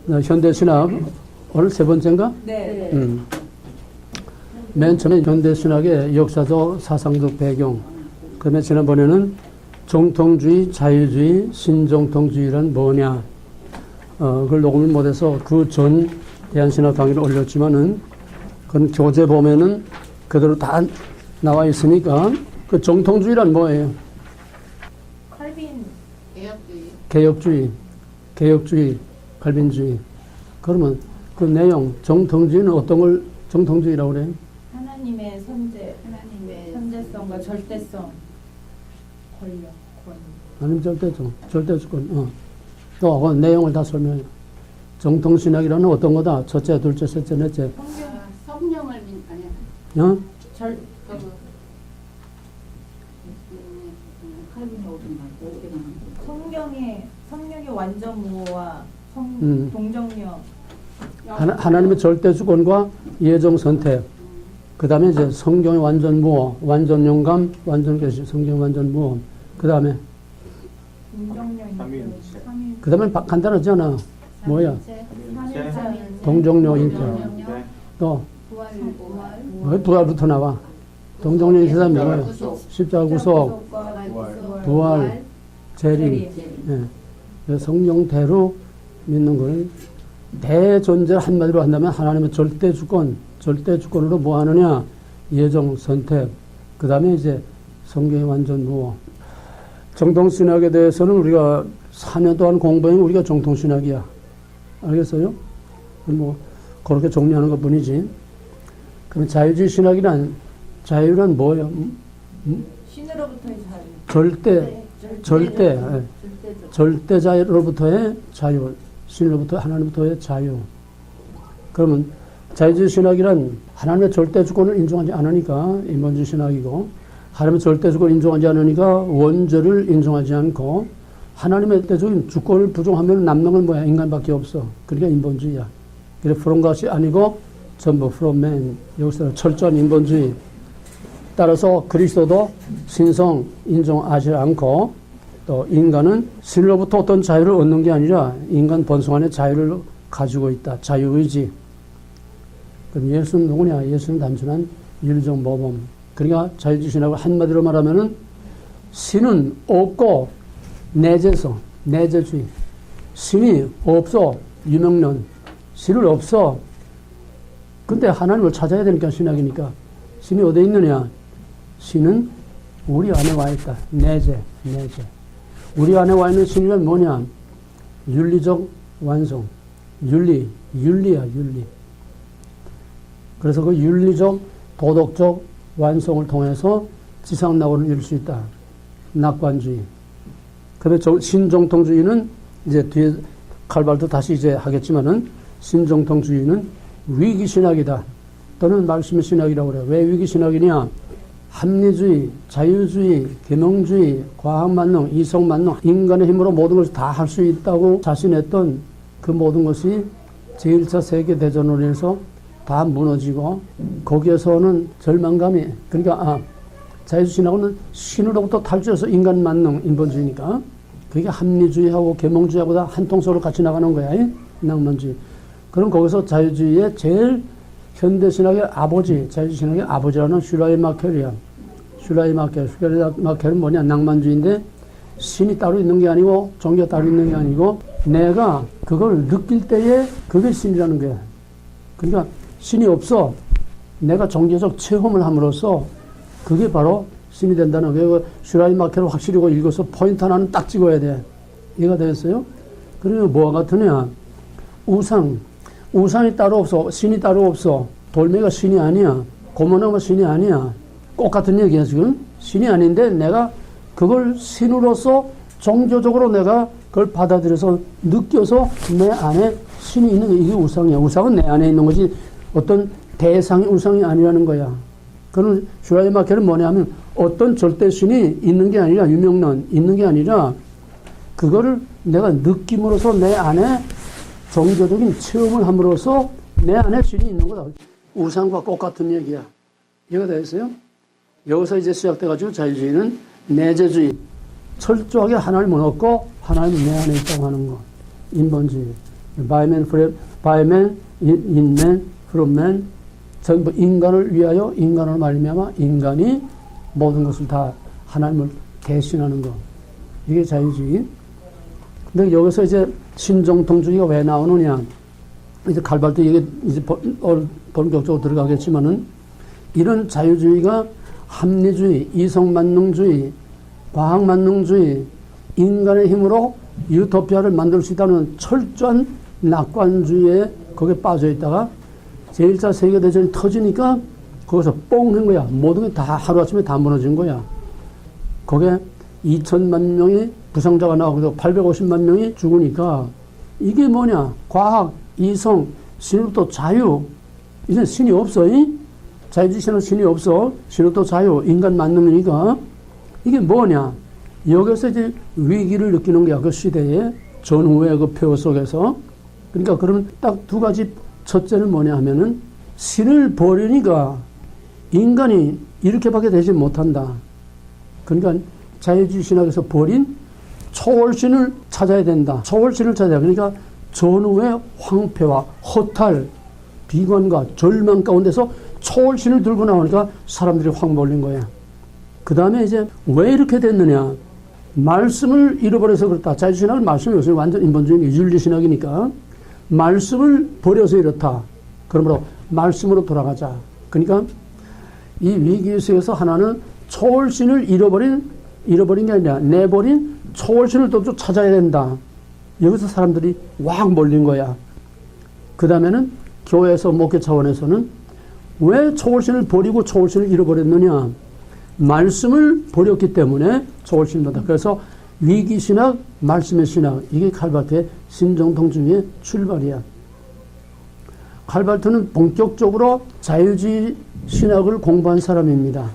현대신학 오늘 세 번째인가? 네. 맨 처음에 현대신학의 역사적 사상적 배경. 그다음에 지난번에는 정통주의, 자유주의, 신정통주의란 뭐냐. 그걸 녹음을 못해서 그 전 대한신학 강의를 올렸지만은 그건 교재 보면은 그대로 다 나와 있으니까 그 정통주의란 뭐예요? 칼빈 개혁주의, 칼빈주의. 그러면 그 내용, 정통주의는 어떤 걸 정통주의라고 그래요? 하나님의 선제성과 절대성, 권력, 권. 하나님 절대주권. 또 그 내용을 다 설명해요. 정통신학이라는 어떤 거다? 첫째, 둘째, 셋째, 넷째. 성령을 아니야. 어? 성령의 완전 무호와 동정력. 하나님의 절대주권과 예정 선택. 그 다음에 이제 성경의 완전 무호, 완전 영감, 완전 계시, 성경의 완전 무호. 그 다음에 그 다음에 간단하잖아. 뭐야? 동정력 인태. 또 부활부터 나와. 동정력 인태가 뭐예요? 십자가 구속, 부활, 재림. 예. 성령대로 믿는 걸 대존재 한마디로 한다면 하나님의 절대주권으로 뭐 하느냐? 예정, 선택. 그 다음에 이제 성경의 완전 무호. 정통신학에 대해서는 우리가 4년 동안 공부하면 우리가 정통신학이야. 알겠어요? 뭐 그렇게 정리하는 것 뿐이지. 그럼 자유주의 신학이란 자유란 뭐예요? 신으로부터의 자유. 절대 자유로부터의 자유. 신으로부터 하나님부터의 자유. 그러면 자유주의 신학이란 하나님의 절대주권을 인정하지 않으니까 인본주의 신학이고, 하나님의 절대주권을 인정하지 않으니까 원죄를 인정하지 않고, 하나님의 절대적인 주권을 부정하면 남는 건 뭐야? 인간밖에 없어. 그러니까 인본주의야. 그래서 from 것이 아니고 전부 from man. 여기서 철저한 인본주의. 따라서 그리스도도 신성 인정하지 않고, 또 인간은 신으로부터 어떤 자유를 얻는 게 아니라 인간 본성 안에 자유를 가지고 있다. 자유의지. 그럼 예수는 누구냐? 예수는 단순한 윤리적 모범. 그러니까 자유주의 신학을 한마디로 말하면은 신은 없고 내재성, 내재주의. 신이 없어. 유명론. 신은 없어. 근데 하나님을 찾아야 되니까 신학이니까. 신이 어디에 있느냐? 신은 우리 안에 와 있다. 내재. 우리 안에 와 있는 신이란 뭐냐? 윤리적 완성. 윤리야, 윤리. 그래서 그 윤리적, 도덕적 완성을 통해서 지상낙원을 이룰 수 있다. 낙관주의. 그다음에 신정통주의는 이제 뒤에 칼발도 다시 이제 하겠지만은 신정통주의는 위기신학이다. 또는 말씀의 신학이라고 그래요. 왜 위기신학이냐? 합리주의, 자유주의, 계명주의, 과학만능, 이성만능, 인간의 힘으로 모든 것을 다 할 수 있다고 자신했던 그 모든 것이 제1차 세계대전으로 인해서 다 무너지고, 거기에서는 절망감이, 그러니까 자유주의 신학은 신으로부터 탈주해서 인간 만능, 인본주의니까 그게 합리주의하고 계몽주의하고 다 한 통속으로 같이 나가는 거야. 낭만주의. 그럼 거기서 자유주의의 제일 현대신학의 아버지, 자유주의 신학의 아버지라는 슈라이마켈이야. 슈라이마켈은 뭐냐? 낭만주의인데 신이 따로 있는 게 아니고 종교가 따로 있는 게 아니고 내가 그걸 느낄 때에 그게 신이라는 거야. 그러니까 신이 없어. 내가 종교적 체험을 함으로써 그게 바로 신이 된다는 거예요. 슈라이마켈을 확실히 읽어서 포인트 하나는 딱 찍어야 돼. 이해가 되겠어요? 그러면 뭐가 같으냐? 우상이 따로 없어. 신이 따로 없어. 돌멩이가 신이 아니야. 고모나무가 신이 아니야. 똑같은 얘기야, 지금. 신이 아닌데 내가 그걸 신으로서 종교적으로 내가 그걸 받아들여서 느껴서 내 안에 신이 있는 게 이게 우상이야. 우상은 내 안에 있는 것이 어떤 대상이 우상이 아니라는 거야. 그런 슈라이마켈은 뭐냐면 어떤 절대 신이 있는 게 아니라 유명론 있는 게 아니라 그거를 내가 느낌으로써 내 안에 종교적인 체험을 함으로써 내 안에 신이 있는 거다. 우상과 똑같은 얘기야. 이해가 되겠어요? 여기서 이제 시작돼가지고 자유주의는 내재주의. 철저하게 하나님을 얻고 하나님은 내 안에 있다고 하는 거. 인본주의. by man, in man, from man, 전부 인간을 위하여 인간을 말미암아 인간이 모든 것을 다 하나님을 대신하는 것. 이게 자유주의. 근데 여기서 이제 신정통주의가 왜 나오느냐. 이제 칼발트 이게 이제 본격적으로 들어가겠지만은 이런 자유주의가 합리주의, 이성만능주의, 과학만능주의, 인간의 힘으로 유토피아를 만들 수 있다는 철저한 낙관주의에 거기에 빠져 있다가 제1차 세계대전이 터지니까 거기서 뽕 한 거야. 모든 게 다 하루아침에 다 무너진 거야. 거기에 2천만 명이 부상자가 나오고 850만 명이 죽으니까 이게 뭐냐. 과학, 이성, 신으로부터 자유. 이제 신이 없어. 자유주의 신은 신이 없어. 신으로부터 자유. 인간 만능이니까. 이게 뭐냐. 여기서 이제 위기를 느끼는 거야. 그 시대에 전후의 그 폐허 속에서. 그러니까 그러면 딱 두 가지. 첫째는 뭐냐 하면은 신을 버리니까 인간이 이렇게밖에 되지 못한다. 그러니까 자유주의 신학에서 버린 초월신을 찾아야 된다. 초월신을 찾아야. 그러니까 전후의 황폐와 허탈, 비관과 절망 가운데서 초월신을 들고 나오니까 사람들이 확 몰린 거야. 그 다음에 이제 왜 이렇게 됐느냐. 말씀을 잃어버려서 그렇다. 자유주의 신학은 말씀이 요새 완전 인본주의 윤리신학이니까 말씀을 버려서 이렇다. 그러므로 말씀으로 돌아가자. 그러니까 이 위기 속에서 하나는 초월신을 잃어버린 게 아니라 내버린 초월신을 또 찾아야 된다. 여기서 사람들이 확 몰린 거야. 그 다음에는 교회에서 목회 차원에서는 왜 초월신을 버리고 초월신을 잃어버렸느냐. 말씀을 버렸기 때문에 초월신을 받다. 그래서 위기신학, 말씀의 신학, 이게 칼발트의 신정통주의의 출발이야. 칼발트는 본격적으로 자유주의 신학을 공부한 사람입니다.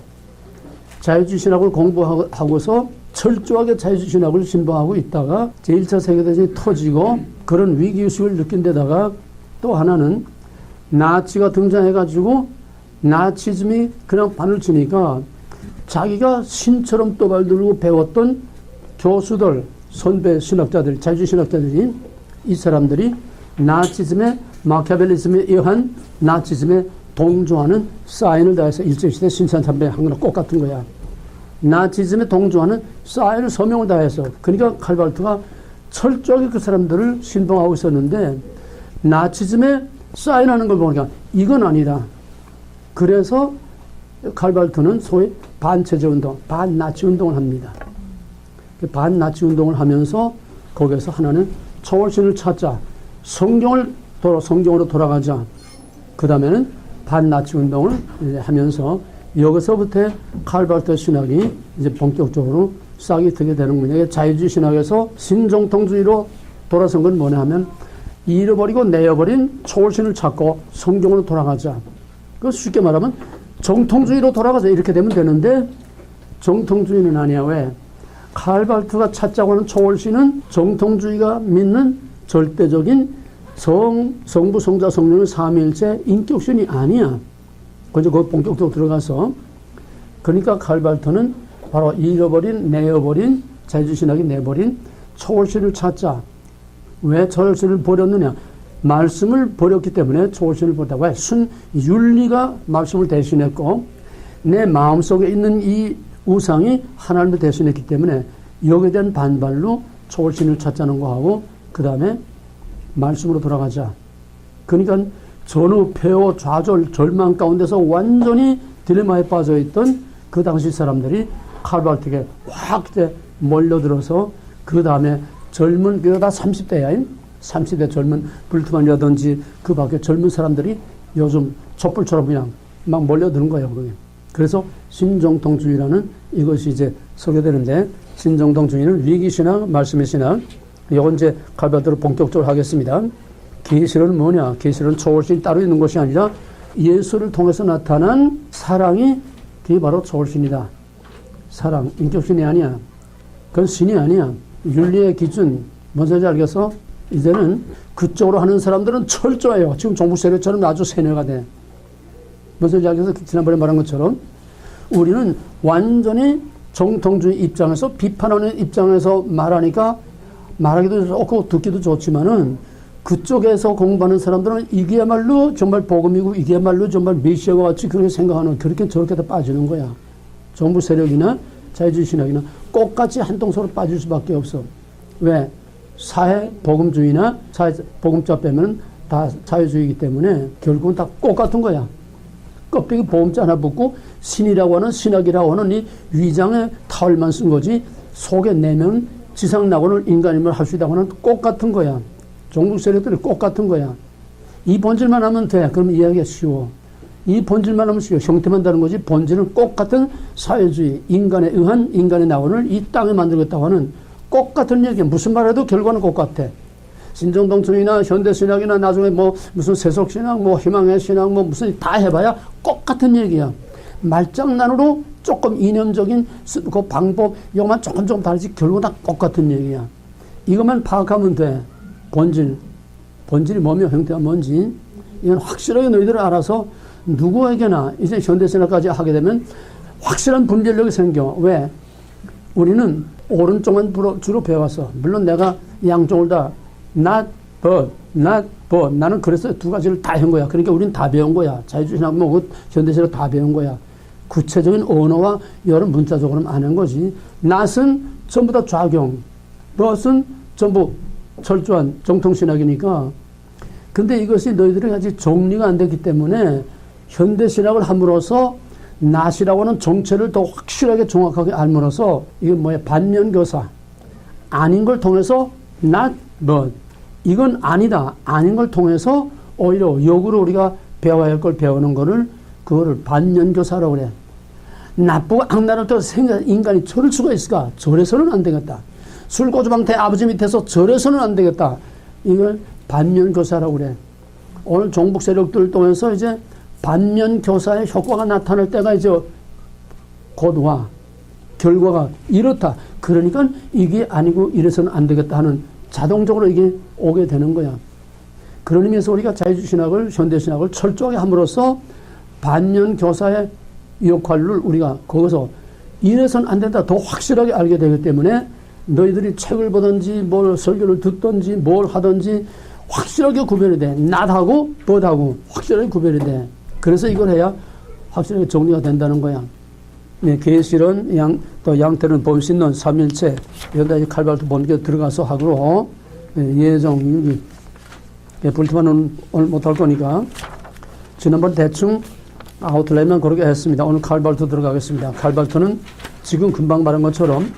자유주의 신학을 공부하고서 철저하게 자유주의 신학을 신봉하고 있다가 제1차 세계대전이 터지고 그런 위기의식을 느낀 데다가 또 하나는 나치가 등장해가지고 나치즘이 그냥 판을 치니까 자기가 신처럼 떠발들고 배웠던 교수들, 선배 신학자들, 자유주의 신학자들이 이 사람들이 나치즘의 마키아벨리즘에 의한 나치즘에 동조하는 사인을 다해서 일제시대 신산참배에 한 거랑 똑같은 거야. 나치즘에 동조하는 사인을 서명을 다해서. 그러니까 칼발트가 철저하게 그 사람들을 신봉하고 있었는데 나치즘에 사인하는 걸 보니까 이건 아니다. 그래서 칼발트는 소위 반체제 운동, 반나치 운동을 합니다. 반나치 운동을 하면서 거기에서 하나는 초월신을 찾자. 성경으로 돌아가자. 그 다음에는 반나치 운동을 이제 하면서 여기서부터 칼발트 신학이 이제 본격적으로 싹이 트게 되는 거예요. 자유주의 신학에서 신정통주의로 돌아선 건 뭐냐 하면 잃어버리고 내어버린 초월신을 찾고 성경으로 돌아가자. 그 쉽게 말하면 정통주의로 돌아가자. 이렇게 되면 되는데 정통주의는 아니야. 왜? 칼발트가 찾자고 하는 초월신은 정통주의가 믿는 절대적인 성부, 성자, 성령의 삼위일체 인격신이 아니야. 그래서 그 본격적으로 들어가서 그러니까 칼발트는 바로 잃어버린, 내어버린 자유주의 신학이 내버린 초월신을 찾자. 왜 초월신을 버렸느냐? 말씀을 버렸기 때문에 초월신을 버렸다고 해. 윤리가 말씀을 대신했고 내 마음속에 있는 이 우상이 하나님을 대신했기 때문에 여기에 대한 반발로 초월신을 찾자는 거하고 그 다음에 말씀으로 돌아가자. 그러니까 전후 폐허 좌절 절망 가운데서 완전히 딜레마에 빠져있던 그 당시 사람들이 칼발트에게 확 몰려들어서 그 다음에 젊은 그거 다 30대야. 30대 젊은 불트만이라든지 그 밖에 젊은 사람들이 요즘 촛불처럼 그냥 막 몰려드는 거예요. 그게. 그래서 신정통주의라는 이것이 이제 소개되는데 신정통주의는 위기신학, 말씀의 신학. 이건 이제 칼발트로 본격적으로 하겠습니다. 계시론은 뭐냐? 계시론은 초월신이 따로 있는 것이 아니라 예수를 통해서 나타난 사랑이 그게 바로 초월신이다. 사랑, 인격신이 아니야. 그건 신이 아니야. 윤리의 기준, 뭔지 알겠어? 이제는 그쪽으로 하는 사람들은 철저해요. 지금 정부 세력처럼 아주 세뇌가 돼. 뭔지 알겠어? 지난번에 말한 것처럼 우리는 완전히 정통주의 입장에서 비판하는 입장에서 말하니까 말하기도 좋고 듣기도 좋지만은 그쪽에서 공부하는 사람들은 이게야말로 정말 복음이고 이게야말로 정말 메시아와 같이 그렇게 생각하는 그렇게 저렇게 다 빠지는 거야. 정부 세력이나 자유주의 신학이나 똑같이 한 동서로 빠질 수밖에 없어. 왜? 사회 복음주의나 사회 복음자 빼면 다 자유주의이기 때문에 결국은 다 똑같은 거야. 껍데기 보험자 하나 붙고 신이라고 하는 신학이라고 하는 이 위장에 타월만 쓴 거지 속에 내면 지상낙원을 인간임을 할 수 있다고 하는 똑같은 거야. 종북 세력들이 똑같은 거야. 이 본질만 하면 돼. 그러면 이해하기가 쉬워. 이 본질만 하면 쉬워. 형태만 다른 거지 본질은 똑같은 사회주의, 인간에 의한 인간의 낙원을 이 땅에 만들겠다고 하는 똑같은 얘기야. 무슨 말해도 결과는 똑같아. 신정동천이나 현대신학이나 나중에 뭐 무슨 세속신학, 뭐 희망의 신학, 뭐 무슨 다 해봐야 똑같은 얘기야. 말장난으로 조금 이념적인 그 방법, 이것만 조금 다르지 결국 다 똑같은 얘기야. 이것만 파악하면 돼. 본질이 뭐며 형태가 뭔지. 이건 확실하게 너희들을 알아서 누구에게나 이제 현대신학까지 하게 되면 확실한 분별력이 생겨. 왜? 우리는 오른쪽만 주로 배워왔어. 물론 내가 양쪽을 다 not but 나는 그래서 두 가지를 다 한 거야. 그러니까 우리는 다 배운 거야. 자유주의 신학 뭐 현대신학 다 배운 거야. 구체적인 언어와 여러 문자적으로는 안 한 거지. not은 전부 다 좌경, but은 전부 철저한 정통신학이니까. 근데 이것이 너희들이 아직 정리가 안 됐기 때문에 현대신학을 함으로써 not이라고 하는 정체를 더 확실하게 정확하게 알므로써 이건 뭐야? 반면교사. 아닌 걸 통해서 not but. 이건 아니다. 아닌 걸 통해서 오히려 역으로 우리가 배워야 할 걸 배우는 거를 그거를 반면교사라고 그래. 나쁘고 악랄할 때 생각 인간이 저럴 수가 있을까? 저래서는 안 되겠다. 술고주방태 아버지 밑에서 저래서는 안 되겠다. 이걸 반면교사라고 그래. 오늘 종북 세력들 통해서 이제 반면교사의 효과가 나타날 때가 이제 곧 와. 결과가 이렇다. 그러니까 이게 아니고 이래서는 안 되겠다 하는 자동적으로 이게 오게 되는 거야. 그런 의미에서 우리가 자유주의 신학을, 현대신학을 철저하게 함으로써 반면교사의 역할을 우리가 거기서 이래서는 안 된다 더 확실하게 알게 되기 때문에 너희들이 책을 보든지 뭘 설교를 듣든지 뭘 하든지 확실하게 구별이 돼. not하고 but하고 확실하게 구별이 돼. 그래서 이걸 해야 확실하게 정리가 된다는 거야. 네, 계시론, 또 양태는 범신론, 삼일체, 여기다 칼발도 본격 들어가서 하고, 예정, 일기. 불티만은 오늘 못할 거니까. 지난번 대충 아웃라인만 그렇게 했습니다. 오늘 칼발도 들어가겠습니다. 칼발도는 지금 금방 말한 것처럼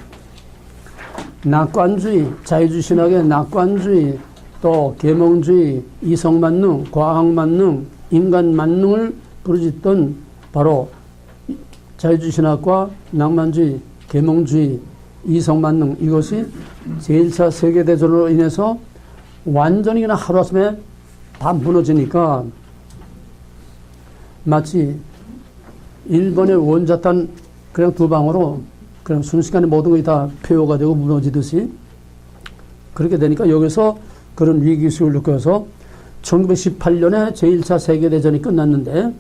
낙관주의, 자유주의 신학의 낙관주의, 또 계몽주의, 이성만능, 과학만능, 인간만능을 부르짖던 바로 자유주의 신학과 낭만주의, 계몽주의, 이성만능 이것이 제1차 세계대전으로 인해서 완전히 그냥 하루아침에 다 무너지니까 마치 일본의 원자탄 그냥 두 방으로 그냥 순식간에 모든 것이 다 폐허가 되고 무너지듯이 그렇게 되니까 여기서 그런 위기의식을 느껴서 1918년에 제1차 세계대전이 끝났는데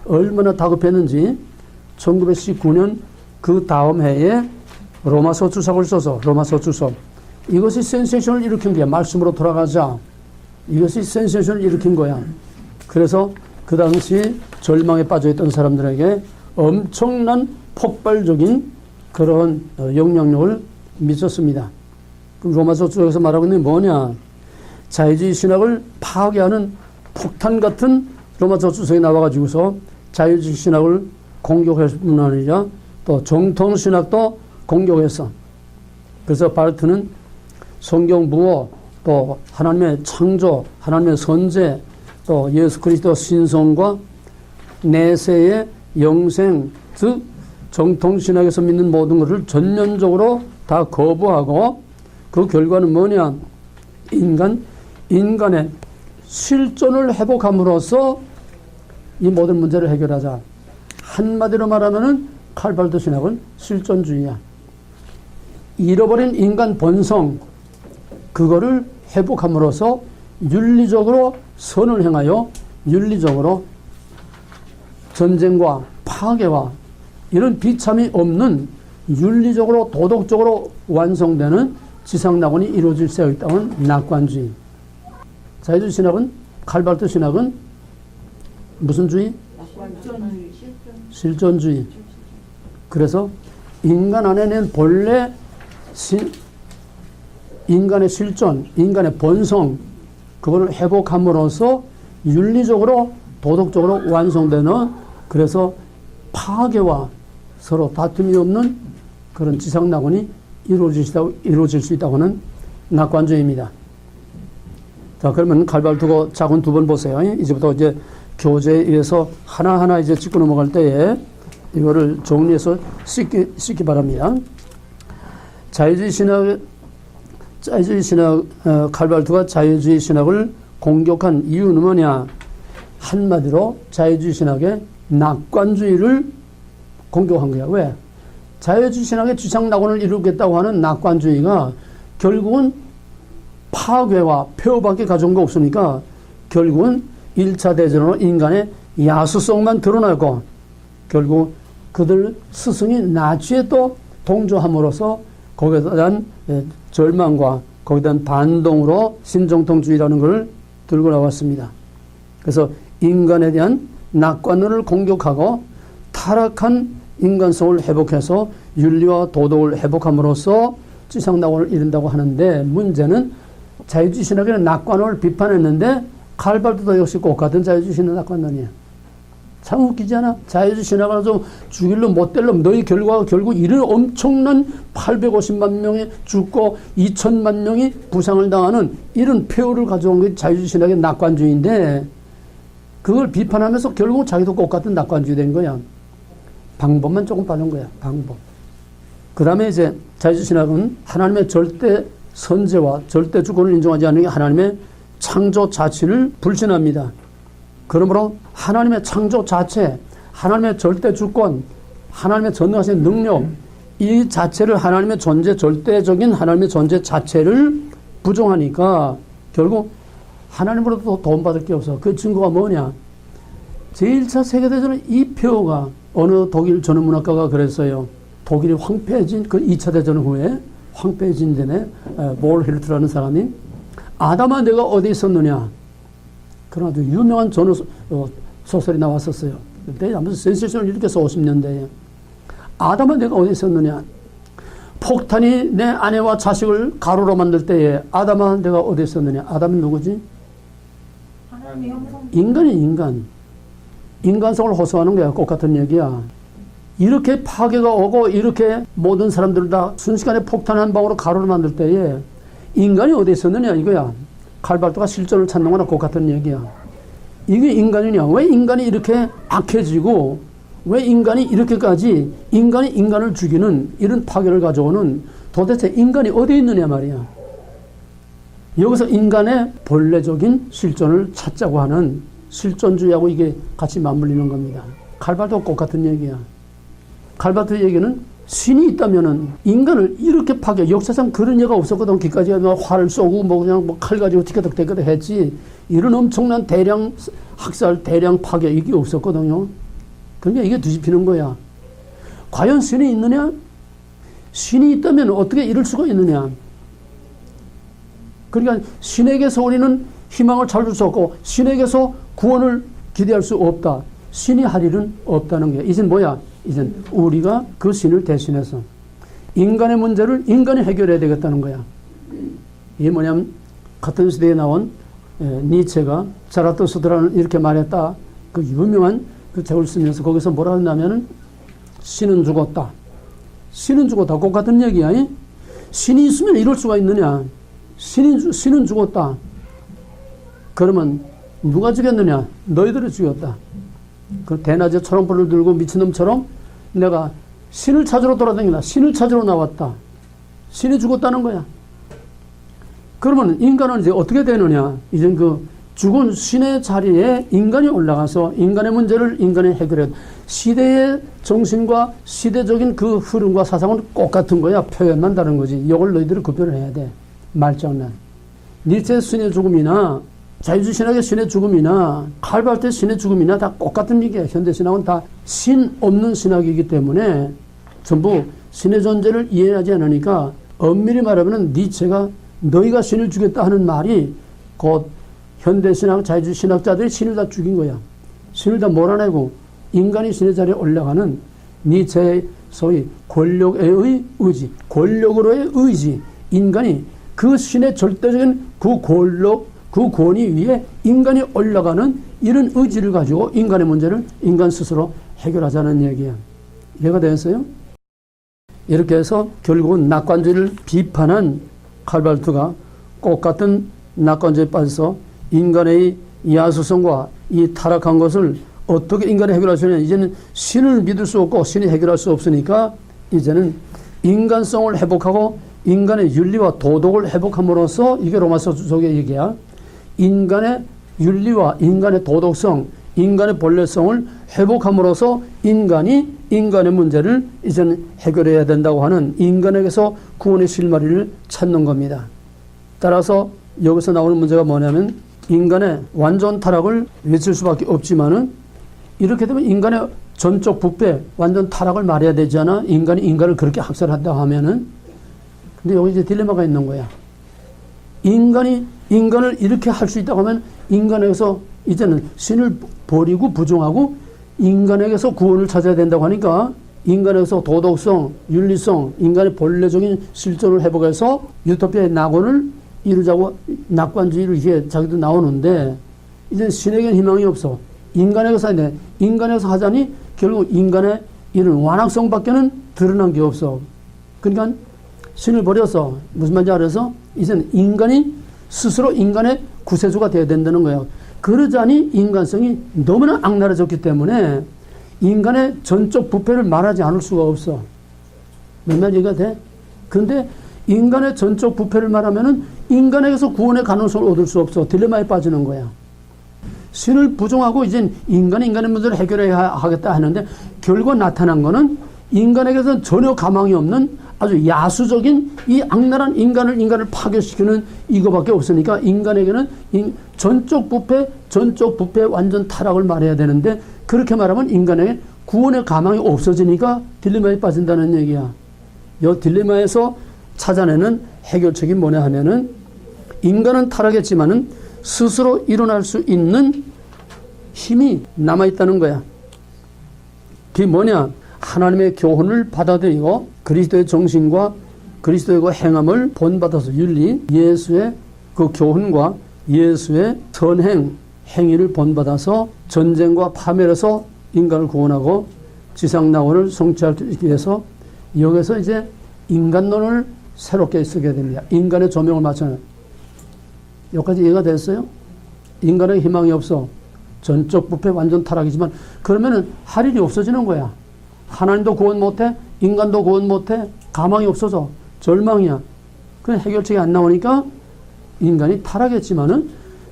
얼마나 다급했는지 1919년 그 다음 해에 로마서 주석을 써서 로마서 주석 이것이 센세이션을 일으킨 거야. 말씀으로 돌아가자. 이것이 센세이션을 일으킨 거야. 그래서 그 당시 절망에 빠져있던 사람들에게 엄청난 폭발적인 그런 영향력을 미쳤습니다. 로마서 주석에서 말하고 있는 게 뭐냐. 자유주의 신학을 파괴하는 폭탄 같은 로마서 주석이 나와가지고서 자유주의 신학을 공격했을 뿐 아니라 또 정통신학도 공격했어. 그래서 바르트는 성경 부어 또 하나님의 창조, 하나님의 선제 또 예수 그리스도 신성과 내세의 영생 즉 정통신학에서 믿는 모든 것을 전면적으로 다 거부하고 그 결과는 뭐냐. 인간의 실존을 회복함으로써 이 모든 문제를 해결하자. 한마디로 말하면은 칼발도 신학은 실존주의야. 잃어버린 인간 본성 그거를 회복함으로써 윤리적으로 선을 행하여 윤리적으로 전쟁과 파괴와 이런 비참이 없는 윤리적으로 도덕적으로 완성되는 지상낙원이 이루어질 수 있다는 낙관주의. 자유주의 신학은, 칼발트 신학은 무슨 주의? 실존주의. 그래서 인간 안에는 본래 인간의 실존, 인간의 본성, 그걸 회복함으로써 윤리적으로, 도덕적으로 완성되는, 그래서 파괴와 서로 다툼이 없는 그런 지상낙원이 이루어질 수 있다고 하는 낙관주의입니다. 자, 그러면 칼발트고 자군 두 번 보세요. 이제부터 이제 교재에 의해서 하나하나 이제 짚고 넘어갈 때에 이거를 정리해서 씻기 바랍니다. 자유주의 신학, 칼발트가 자유주의 신학을 공격한 이유는 뭐냐? 한마디로 자유주의 신학의 낙관주의를 공격한 거야. 왜? 자유주의 신학의 지상낙원을 이루겠다고 하는 낙관주의가 결국은 파괴와 폐허밖에 가져온 거 없으니까 결국은 1차 대전으로 인간의 야수성만 드러나고 결국 그들 스승이 나치에 또 동조함으로써 거기에 대한 절망과 거기에 대한 반동으로 신정통주의라는 것을 들고 나왔습니다. 그래서 인간에 대한 낙관을 공격하고 타락한 인간성을 회복해서 윤리와 도덕을 회복함으로써 지상낙원을 이룬다고 하는데, 문제는 자유주의 신학의 낙관을 비판했는데 칼발트도 역시 똑같은 자유주의 신학 낙관론이에요. 참 웃기지 않아? 자유주의 신학을 좀 죽일 놈 못 될 놈, 너희 결과가 결국 이런 엄청난 850만 명이 죽고 2천만 명이 부상을 당하는 이런 폐허를 가져온 게 자유주의 신학의 낙관주의인데, 그걸 비판하면서 결국 자기도 똑같은 낙관주의 된 거야. 방법만 조금 빠른 거야. 방법. 그 다음에 이제 자유주의 신학은 하나님의 절대 선제와 절대 주권을 인정하지 않는 게 하나님의 창조 자체를 불신합니다. 그러므로 하나님의 창조 자체, 하나님의 절대 주권, 하나님의 전능하신 능력, 이 자체를 하나님의 존재, 절대적인 하나님의 존재 자체를 부정하니까 결국 하나님으로부터 도움받을 게 없어. 그 증거가 뭐냐? 제1차 세계대전의 이 폐허가, 어느 독일 전후문학가가 그랬어요. 독일이 황폐해진 그 2차 대전 후에 황폐해진 데네, 볼 힐트라는 사람이 아담아 내가 어디 있었느냐? 그런 아주 유명한 전후 소설이 나왔었어요. 그때 아무튼 센세이션을 일으켜서 50년대에 아담아 내가 어디 있었느냐? 폭탄이 내 아내와 자식을 가루로 만들 때에 아담아 내가 어디 있었느냐? 아담은 누구지? 하나님의 형성. 인간이 인간성을 호소하는 거야. 똑같은 얘기야. 이렇게 파괴가 오고 이렇게 모든 사람들을 다 순식간에 폭탄 한 방으로 가루를 만들 때에 인간이 어디 있었느냐 이거야. 칼발트가 실존을 찾는 거나 똑같은 얘기야. 이게 인간이냐? 왜 인간이 이렇게 악해지고 왜 인간이 이렇게까지 인간이 인간을 죽이는 이런 파괴를 가져오는, 도대체 인간이 어디 있느냐 말이야. 여기서 인간의 본래적인 실존을 찾자고 하는 실존주의하고 이게 같이 맞물리는 겁니다. 칼발트와 똑같은 얘기야. 칼발트 얘기는 신이 있다면은 인간을 이렇게 파괴, 역사상 그런 예가 없었거든. 기까지 활을 쏘고 뭐 그냥 뭐 칼 가지고 티켓 했지. 이런 엄청난 대량 학살, 대량 파괴 이게 없었거든요. 그러니까 이게 뒤집히는 거야. 과연 신이 있느냐? 신이 있다면 어떻게 이럴 수가 있느냐? 그러니까 신에게서 우리는 희망을 찾을 수 없고 신에게서 구원을 기대할 수 없다. 신이 할 일은 없다는 게 이젠 뭐야? 이젠 우리가 그 신을 대신해서 인간의 문제를 인간이 해결해야 되겠다는 거야. 이게 뭐냐면 같은 시대에 나온 니체가 자라투스트라는 이렇게 말했다. 그 유명한 그 책을 쓰면서 거기서 뭐라 했냐면은 신은 죽었다. 신은 죽었다. 꼭 같은 얘기야. 신이 있으면 이럴 수가 있느냐? 신은 죽었다. 그러면 누가 죽였느냐? 너희들이 죽였다. 그 대낮에 초롱불을 들고 미친놈처럼 내가 신을 찾으러 돌아다닌다. 신을 찾으러 나왔다. 신이 죽었다는 거야. 그러면 인간은 이제 어떻게 되느냐? 이제 그 죽은 신의 자리에 인간이 올라가서 인간의 문제를 인간이 해결해. 시대의 정신과 시대적인 그 흐름과 사상은 똑같은 거야. 표현만 다른 거지. 이걸 너희들이 구별을 해야 돼. 말장난. 니체의 신의 죽음이나 자유주의 신학의 신의 죽음이나 칼발트의 신의 죽음이나 다 똑같은 얘기야. 현대신학은 다 신 없는 신학이기 때문에 전부 신의 존재를 이해하지 않으니까, 엄밀히 말하면 니체가 너희가 신을 죽였다 하는 말이 곧 현대신학, 자유주의 신학자들이 신을 다 죽인 거야. 신을 다 몰아내고 인간이 신의 자리에 올라가는 니체의 소위 권력의 의지, 권력으로의 의지, 인간이 그 신의 절대적인 그 권력, 그 권위 위에 인간이 올라가는 이런 의지를 가지고 인간의 문제를 인간 스스로 해결하자는 얘기야. 이해가 되었어요? 이렇게 해서 결국은 낙관주의를 비판한 칼발트가 꽃 같은 낙관주의에 빠져서 인간의 야수성과 이 타락한 것을 어떻게 인간이 해결할 수 있냐. 이제는 신을 믿을 수 없고 신이 해결할 수 없으니까 이제는 인간성을 회복하고 인간의 윤리와 도덕을 회복함으로써, 이게 로마서 속의 얘기야. 인간의 윤리와 인간의 도덕성, 인간의 본래성을 회복함으로써 인간이 인간의 문제를 이제는 해결해야 된다고 하는 인간에게서 구원의 실마리를 찾는 겁니다. 따라서 여기서 나오는 문제가 뭐냐면 인간의 완전 타락을 외칠 수밖에 없지만은 이렇게 되면 인간의 전적 부패, 완전 타락을 말해야 되지 않아? 인간이 인간을 그렇게 학살한다 하면은. 근데 여기 이제 딜레마가 있는 거야. 인간이 인간을 이렇게 할 수 있다고 하면 인간에게서 이제는 신을 버리고 부정하고 인간에게서 구원을 찾아야 된다고 하니까 인간에게서 도덕성, 윤리성, 인간의 본래적인 실존을 회복해서 유토피아의 낙원을 이루자고 낙관주의를 이게 자기도 나오는데 이제 신에게는 희망이 없어. 인간에게서 하자니 결국 인간의 이런 완악성밖에는 드러난 게 없어. 그러니까 신을 버려서 무슨 말인지 알아서 이제는 인간이 스스로 인간의 구세주가 되어야 된다는 거예요. 그러자니 인간성이 너무나 악랄해졌기 때문에 인간의 전적 부패를 말하지 않을 수가 없어. 맨날 얘기가 돼? 그런데 인간의 전적 부패를 말하면은 인간에게서 구원의 가능성을 얻을 수 없어. 딜레마에 빠지는 거야. 신을 부정하고 이제 인간의 문제를 해결해야 하겠다 하는데 결과 나타난 거는 인간에게서는 전혀 가망이 없는 아주 야수적인 이 악랄한 인간을 파괴시키는 이거밖에 없으니까 인간에게는 전적 부패 완전 타락을 말해야 되는데 그렇게 말하면 인간에게 구원의 가망이 없어지니까 딜레마에 빠진다는 얘기야. 이 딜레마에서 찾아내는 해결책이 뭐냐 하면은 인간은 타락했지만은 스스로 일어날 수 있는 힘이 남아있다는 거야. 그게 뭐냐? 하나님의 교훈을 받아들이고 그리스도의 정신과 그리스도의 그 행함을 본받아서 윤리, 예수의 그 교훈과 예수의 선행, 행위를 본받아서 전쟁과 파멸에서 인간을 구원하고 지상낙원을 성취하기 위해서 여기서 이제 인간론을 새롭게 쓰게 됩니다. 인간의 조명을 맞춰는. 여기까지 이해가 됐어요? 인간의 희망이 없어. 전적 부패 완전 타락이지만 그러면은 할 일이 없어지는 거야. 하나님도 구원 못해, 인간도 구원 못해, 가망이 없어서 절망이야. 그 해결책이 안 나오니까 인간이 타락했지만은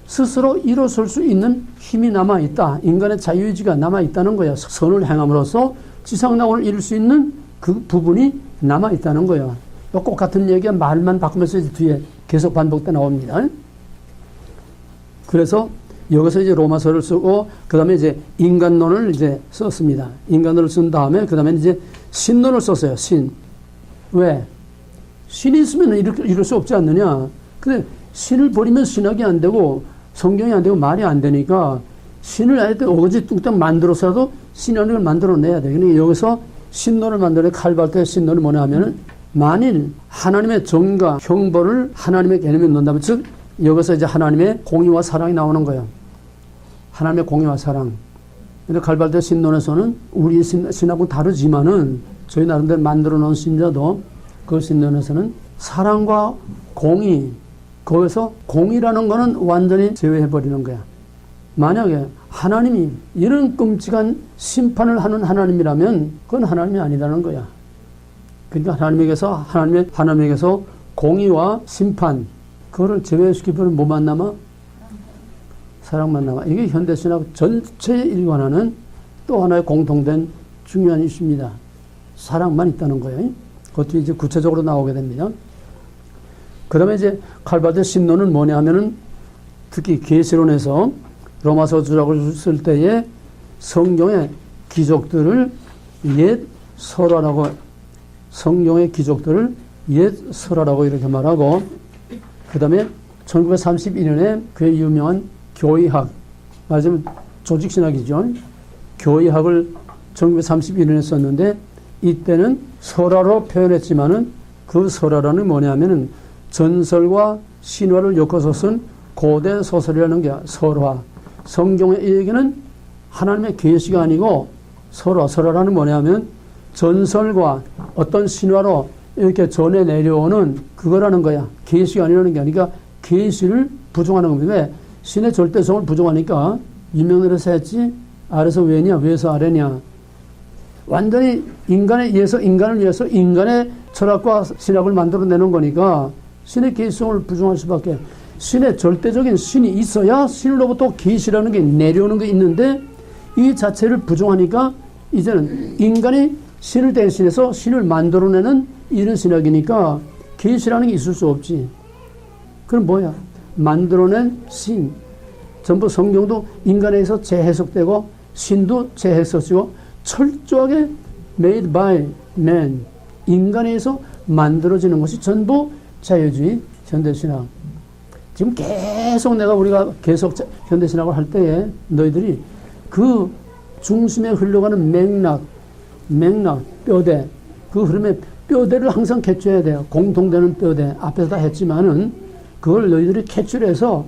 스스로 일어설 수 있는 힘이 남아있다. 인간의 자유의지가 남아있다는 거야. 선을 행함으로써 지상낙원을 이룰 수 있는 그 부분이 남아있다는 거야. 꼭 같은 얘기가 말만 바꾸면서 뒤에 계속 반복돼 나옵니다. 그래서 여기서 이제 로마서를 쓰고 그 다음에 이제 인간론을 이제 썼습니다. 인간론을 쓴 다음에 그 다음에 이제 신론을 썼어요. 신. 왜? 신이 있으면 이럴 수 없지 않느냐. 근데 신을 버리면 신학이 안 되고 성경이 안 되고 말이 안 되니까 신을 하여튼 어거지 뚱땅 만들어서라도 신론을 만들어내야 돼. 그러니까 여기서 신론을 만들어 칼발트의 신론이 뭐냐 하면은 만일 하나님의 정과 형벌을 하나님의 개념에 넣는다면 즉 여기서 이제 하나님의 공의와 사랑이 나오는 거예요. 하나님의 공의와 사랑. 근데 칼발트 신론에서는 우리 신하고 다르지만은 저희 나름대로 만들어 놓은 신자도 그 신론에서는 사랑과 공의, 거기서 공의라는 거는 완전히 제외해버리는 거야. 만약에 하나님이 이런 끔찍한 심판을 하는 하나님이라면 그건 하나님이 아니라는 거야. 그러니까 하나님에게서 공의와 심판, 그거를 제외시키면 뭐만 남아? 사랑만 남아. 이게 현대신학 전체에 일관하는 또 하나의 공통된 중요한 이슈입니다. 사랑만 있다는 거예요. 그것도 이제 구체적으로 나오게 됩니다. 그 다음에 이제 칼발트 신론은 뭐냐 하면은 특히 계시론에서 로마서 주작을 쓸 때에 성경의 기적들을 옛 설화라고, 성경의 기적들을 옛 설화라고 이렇게 말하고, 그 다음에 1932년에 그의 유명한 교의학, 맞으면 조직신학이죠. 교의학을 1931년에 썼는데 이때는 설화로 표현했지만은 그 설화라는 뭐냐면은 전설과 신화를 엮어서 쓴 고대 소설이라는 게 설화. 성경의 이 얘기는 하나님의 계시가 아니고 설화라는 뭐냐면 전설과 어떤 신화로 이렇게 전해 내려오는 그거라는 거야. 계시가 아니라는 게 아니라 계시를 부정하는 겁니다. 왜? 신의 절대성을 부정하니까 유명해서 했지 아래서 왜냐 위에서 아래냐. 완전히 인간을 위해서 인간의 철학과 신학을 만들어내는 거니까 신의 계시성을 부정할 수밖에. 신의 절대적인 신이 있어야 신으로부터 계시라는 게 내려오는 게 있는데 이 자체를 부정하니까 이제는 인간이 신을 대신해서 신을 만들어내는 이런 신학이니까 계시라는 게 있을 수 없지. 그럼 뭐야? 만들어낸 신. 전부 성경도 인간에 의해서 재해석되고 신도 재해석되고 철저하게 made by man. 인간에 의해서 만들어지는 것이 전부 자유주의 현대신학. 지금 계속 우리가 계속 현대신학을 할 때에 너희들이 그 중심에 흘러가는 맥락, 뼈대, 그 흐름에 뼈대를 항상 캐치해야 돼요. 공통되는 뼈대. 앞에서 다 했지만은 그걸 너희들이 캐치해서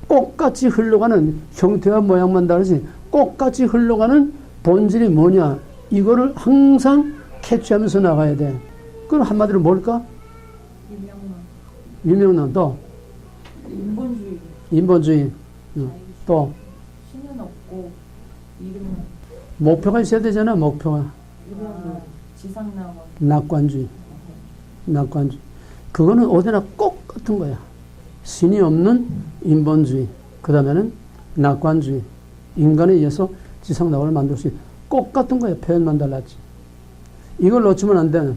꽃같이 흘러가는 형태와 모양만 다르지 꽃같이 흘러가는 본질이 뭐냐 이거를 항상 캐치하면서 나가야 돼. 그럼 한마디로 뭘까? 유명란 또 인본주의 또 신은 없고 이름은 목표가 있어야 되잖아. 목표가 지상낙원 낙관주의 그거는 어디나 꼭 같은 거야. 신이 없는 인본주의 그 다음에는 낙관주의 인간에 의해서 지상낙원을 만들 수 있는 꼭 같은 거야. 표현만 달랐지. 이걸 놓치면 안 돼.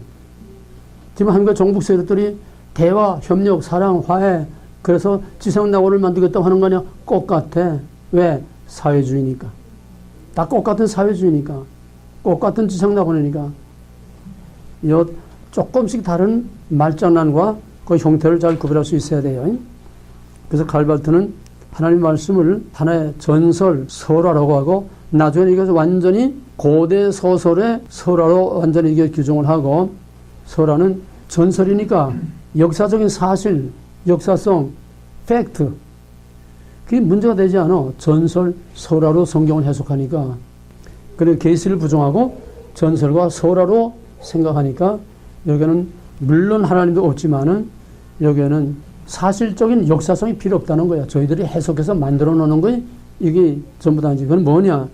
지금 한국 정북 세력들이 대화, 협력, 사랑, 화해 그래서 지상낙원을 만들겠다고 하는 거 아니야? 똑같아. 왜? 사회주의니까. 다 똑같은 사회주의니까. 똑같은 지상낙원이니까. 요 조금씩 다른 말장난과 그 형태를 잘 구별할 수 있어야 돼요. 그래서 칼발트는 하나님 말씀을 하나의 전설, 설화라고 하고 나중에 이것을 완전히 고대 소설의 설화로 완전히 이게 규정을 하고 설화는 전설이니까 역사적인 사실, 역사성, 팩트 그게 문제가 되지 않아. 전설, 설화로 성경을 해석하니까. 그리고 계시를 부정하고 전설과 설화로 생각하니까 여기는 물론 하나님도 없지만은 여기에는 사실적인 역사성이 필요 없다는 거야. 저희들이 해석해서 만들어 놓는 거에 이게 전부 다지. 그건 뭐냐?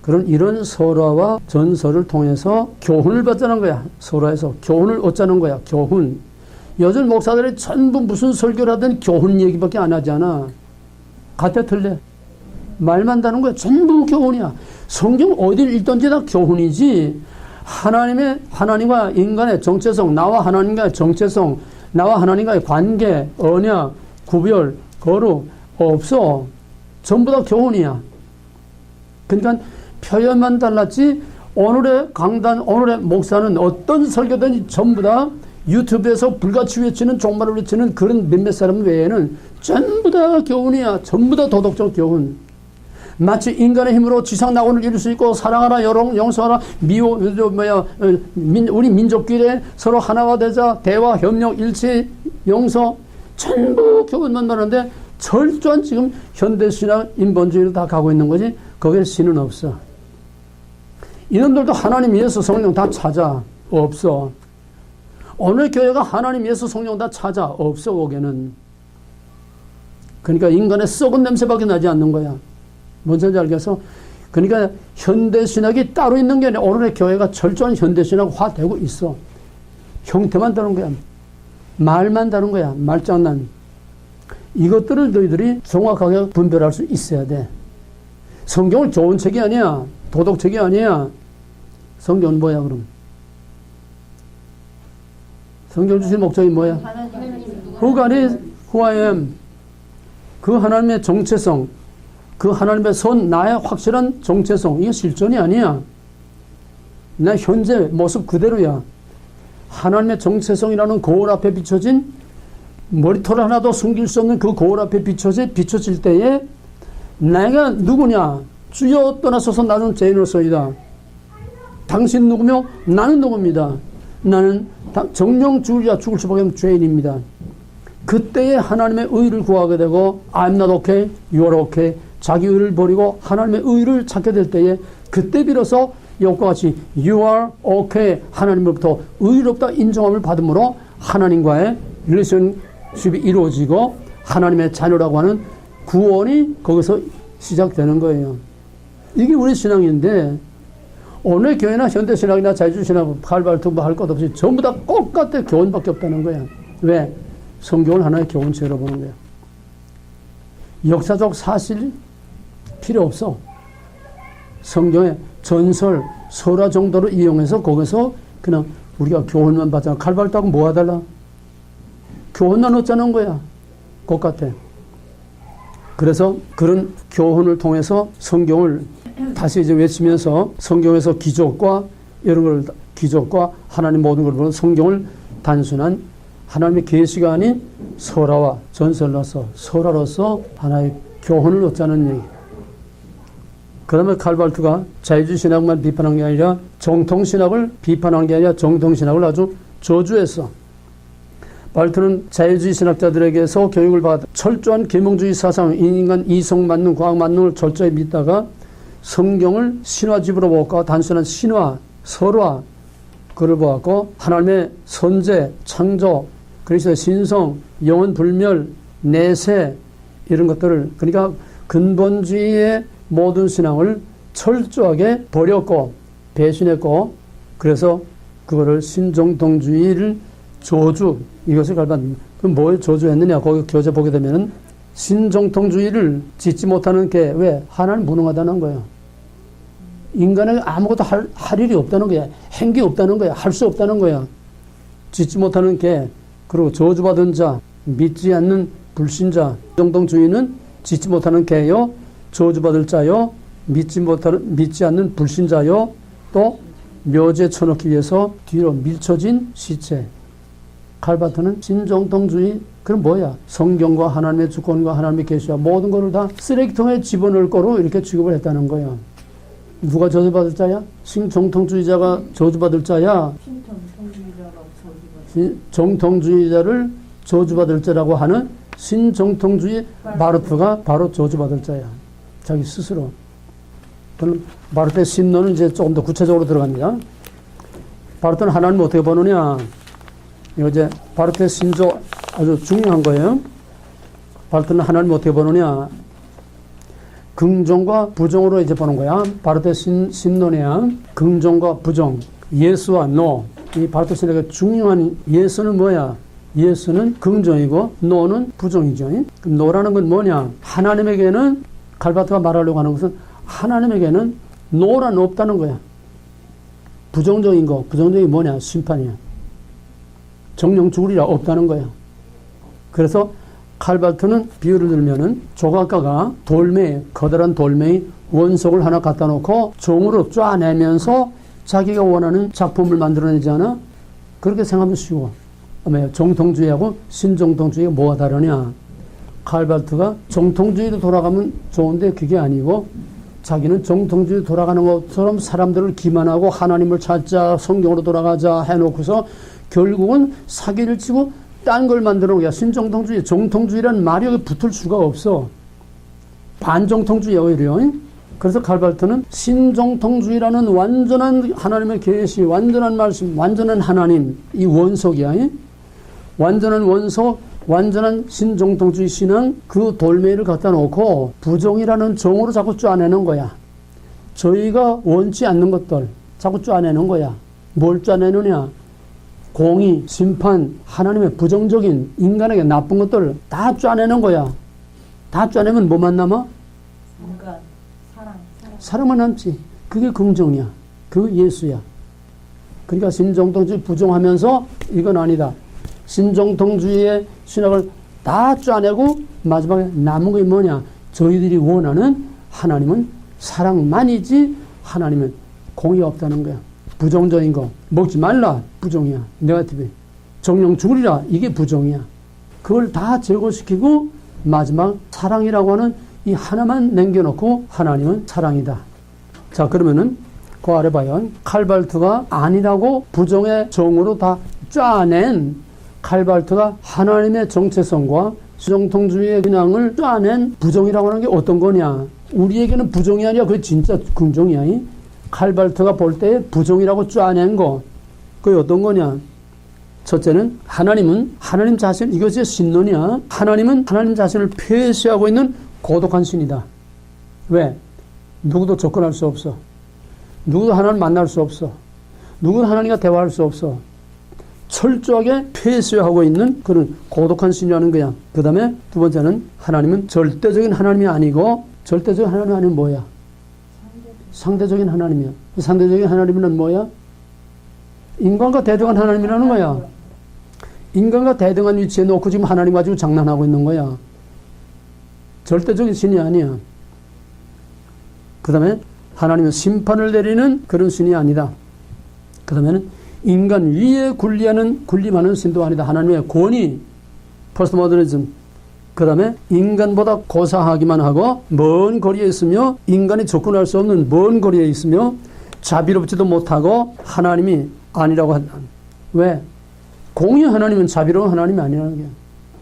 그런 이런 설화와 전설을 통해서 교훈을 받자는 거야. 설화에서 교훈을 얻자는 거야. 교훈. 요즘 목사들이 전부 무슨 설교를 하든 교훈 얘기밖에 안 하잖아. 같아 틀려? 말만 다는 거야. 전부 교훈이야. 성경 어딜 읽든지 다 교훈이지. 하나님과 인간의 정체성, 나와 하나님과의 정체성, 나와 하나님과의 관계, 언약, 구별, 거룩 없어. 전부 다 교훈이야. 그러니까 표현만 달랐지 오늘의 강단, 오늘의 목사는 어떤 설교든지 전부 다 유튜브에서 불같이 외치는 종말을 외치는 그런 몇몇 사람 외에는 전부 다 교훈이야. 전부 다 도덕적 교훈. 마치 인간의 힘으로 지상낙원을 이룰 수 있고 사랑하라, 용서하라, 우리 민족끼리 서로 하나가 되자, 대화, 협력, 일치, 용서 전부 교훈만 말하는데 철저한 지금 현대신학 인본주의로 다 가고 있는 거지. 거기에 신은 없어. 이놈들도 하나님, 예수, 성령 다 찾아. 없어. 오늘 교회가 하나님, 예수, 성령 다 찾아. 없어. 거기는. 그러니까 인간의 썩은 냄새밖에 나지 않는 거야. 뭔지 알겠어? 그러니까 현대신학이 따로 있는 게 아니라 오늘의 교회가 철저한 현대신학화 되고 있어. 형태만 다른 거야. 말만 다른 거야. 말장난. 이것들을 너희들이 정확하게 분별할 수 있어야 돼. 성경은 좋은 책이 아니야. 도덕책이 아니야. 성경은 뭐야 그럼? 성경 주신 목적이 뭐야? Who God is, who I am. 그 하나님의 정체성, 그 하나님의 나의 확실한 정체성, 이게 실존이 아니야. 나 현재 모습 그대로야. 하나님의 정체성이라는 거울 앞에 비춰진 머리털 하나도 숨길 수 없는 그 거울 앞에 비춰질 때에 내가 누구냐? 주여 떠나소서 나는 죄인으로서이다. 당신 누구며? 나는 누구입니다. 나는 정령 죽으리라 죽을 수밖에 없는 죄인입니다. 그때에 하나님의 의를 구하게 되고 I'm not okay, you are okay. 자기 의를 버리고 하나님의 의를 찾게 될 때에 그때 비로소 이것과 같이 you are okay 하나님으로부터 의롭다 인정함을 받음으로 하나님과의 릴레이션십이 이루어지고 하나님의 자녀라고 하는 구원이 거기서 시작되는 거예요. 이게 우리 신앙인데 오늘 교회나 현대신학이나 자유주의신학 칼발트 뭐 할 것 없이 전부 다 똑같아 교훈밖에 없다는 거야. 왜? 성경을 하나의 교훈체로 보는 거야. 역사적 사실 필요 없어. 성경의 전설, 설화 정도로 이용해서 거기서 그냥 우리가 교훈만 받잖아. 칼발트하고 뭐가 달라? 교훈만 얻자는 거야. 똑같아. 그래서 그런 교훈을 통해서 성경을 다시 이제 외치면서 성경에서 기적과 이런 걸, 기적과 하나님 모든 걸 보는 성경을 단순한 하나님의 계시가 아닌 설화와 전설로서 설화로서 하나의 교훈을 얻자는 얘기. 그 다음에 칼발트가 자유주의 신학만 비판한 게 아니라 정통신학을 비판한 게 아니라 정통신학을 아주 저주했어. 발트는 자유주의 신학자들에게서 교육을 받아 철저한 계몽주의 사상, 인간 이성 만능, 과학 만능을 철저히 믿다가 성경을 신화집으로 보고 단순한 신화, 설화 그를 보았고 하나님의 선제, 창조, 그리스도의 신성, 영원 불멸, 내세 이런 것들을 그러니까 근본주의의 모든 신앙을 철저하게 버렸고 배신했고 그래서 그거를 신정통주의를 저주 이것을 갈반 그럼 뭘 저주했느냐 거기 교재 보게 되면은 신정통주의를 짓지 못하는 게 왜 하나님 무능하다는 거예요. 인간에게 아무것도 할 일이 없다는 거야. 행기 없다는 거야. 할 수 없다는 거야. 짓지 못하는 게 그리고 저주받은 자 믿지 않는 불신자 정통주의는 짓지 못하는 개요 저주받을 자요 믿지 않는 불신자요 또 묘지에 쳐넣기 위해서 뒤로 밀쳐진 시체. 칼바트는 신정통주의 그럼 뭐야? 성경과 하나님의 주권과 하나님의 계시와 모든 것을 다 쓰레기통에 집어넣을 거로 이렇게 취급을 했다는 거예요. 누가 저주받을 자야? 신정통주의자가 저주받을 자야? 정통주의자를 저주받을 자라고 하는 신정통주의 바르트가 바로 저주받을 자야. 자기 스스로. 저는 바르트의 신론은 이제 조금 더 구체적으로 들어갑니다. 바르트는 하나님을 어떻게 보느냐? 이거 이제 바르트의 신조 아주 중요한 거예요. 바르트는 하나님을 어떻게 보느냐? 긍정과 부정으로 이제 보는 거야. 바르트의 신론이야. 긍정과 부정, 예수와 노. 이 바르트 신학의 중요한 예수는 뭐야? 예수는 긍정이고 노는 부정이죠. 노라는 건 뭐냐? 하나님에게는 칼바트가 말하려고 하는 것은 하나님에게는 노란 없다는 거야. 부정적인 거, 부정적인 뭐냐? 심판이야. 정령 죽으리라 없다는 거야. 그래서 칼바트는 비유를 들면은 조각가가 돌멩이, 커다란 돌멩이 원석을 하나 갖다 놓고 종으로 쪼아내면서 자기가 원하는 작품을 만들어내지 않아? 그렇게 생각하면 쉬워. 정통주의하고 신정통주의가 뭐가 다르냐? 칼바트가 정통주의로 돌아가면 좋은데 그게 아니고 자기는 정통주의 돌아가는 것처럼 사람들을 기만하고 하나님을 찾자, 성경으로 돌아가자 해놓고서 결국은 사기를 치고 딴 걸 만드는 거야. 신정통주의, 정통주의라는 말이 여기 붙을 수가 없어. 반정통주의야 오히려. 그래서 칼바트는 신정통주의라는 완전한 하나님의 계시, 완전한 말씀, 완전한 하나님, 이 원석이야. 완전한 원석, 완전한 신정통주의 신앙, 그 돌멩이를 갖다 놓고 부정이라는 정으로 자꾸 쪼아내는 거야. 저희가 원치 않는 것들 자꾸 쪼아내는 거야. 뭘 쪼아내느냐? 공의, 심판, 하나님의 부정적인 인간에게 나쁜 것들을 다 쪼아내는 거야. 다 쪼아내면 뭐만 남아? 인간, 사랑. 사랑만 남지. 그게 긍정이야. 그 예수야. 그러니까 신정통주의 부정하면서 이건 아니다. 신정통주의의 신학을 다 쪼아내고 마지막에 남은 게 뭐냐? 저희들이 원하는 하나님은 사랑만이지 하나님은 공의가 없다는 거야. 부정적인 거 먹지 말라 부정이야. 네거티브. 정령 죽으리라 이게 부정이야. 그걸 다 제거시키고 마지막 사랑이라고 하는 이 하나만 남겨놓고 하나님은 사랑이다. 자, 그러면은 그 아래 봐요. 칼발트가 아니라고 부정의 정으로 다 짜낸 칼발트가 하나님의 정체성과 수정통주의의 근황을 짜낸 부정이라고 하는 게 어떤 거냐. 우리에게는 부정이 아니라 그게 진짜 긍정이야. 칼발트가 볼 때 부정이라고 짜낸 거. 그게 어떤 거냐. 첫째는 하나님은 하나님 자신, 이것이 신론이야. 하나님은 하나님 자신을 폐쇄하고 있는 고독한 신이다. 왜? 누구도 접근할 수 없어. 누구도 하나님 만날 수 없어. 누구도 하나님과 대화할 수 없어. 철저하게 폐쇄하고 있는 그런 고독한 신이라는 거야. 그 다음에 두 번째는 하나님은 절대적인 하나님이 아니고, 절대적인 하나님이 아니면 뭐야? 상대적인 하나님이야. 상대적인 하나님은 뭐야? 인간과 대등한 하나님이라는 거야. 인간과 대등한 위치에 놓고 지금 하나님 가지고 장난하고 있는 거야. 절대적인 신이 아니야. 그 다음에 하나님은 심판을 내리는 그런 신이 아니다. 그 다음에는 인간 위에 군림하는 신도 아니다. 하나님의 권위, 포스트모더니즘. 그 다음에 인간보다 고사하기만 하고 먼 거리에 있으며 인간이 접근할 수 없는 먼 거리에 있으며 자비롭지도 못하고 하나님이 아니라고 한다. 왜? 공의 하나님은 자비로운 하나님이 아니라는 게.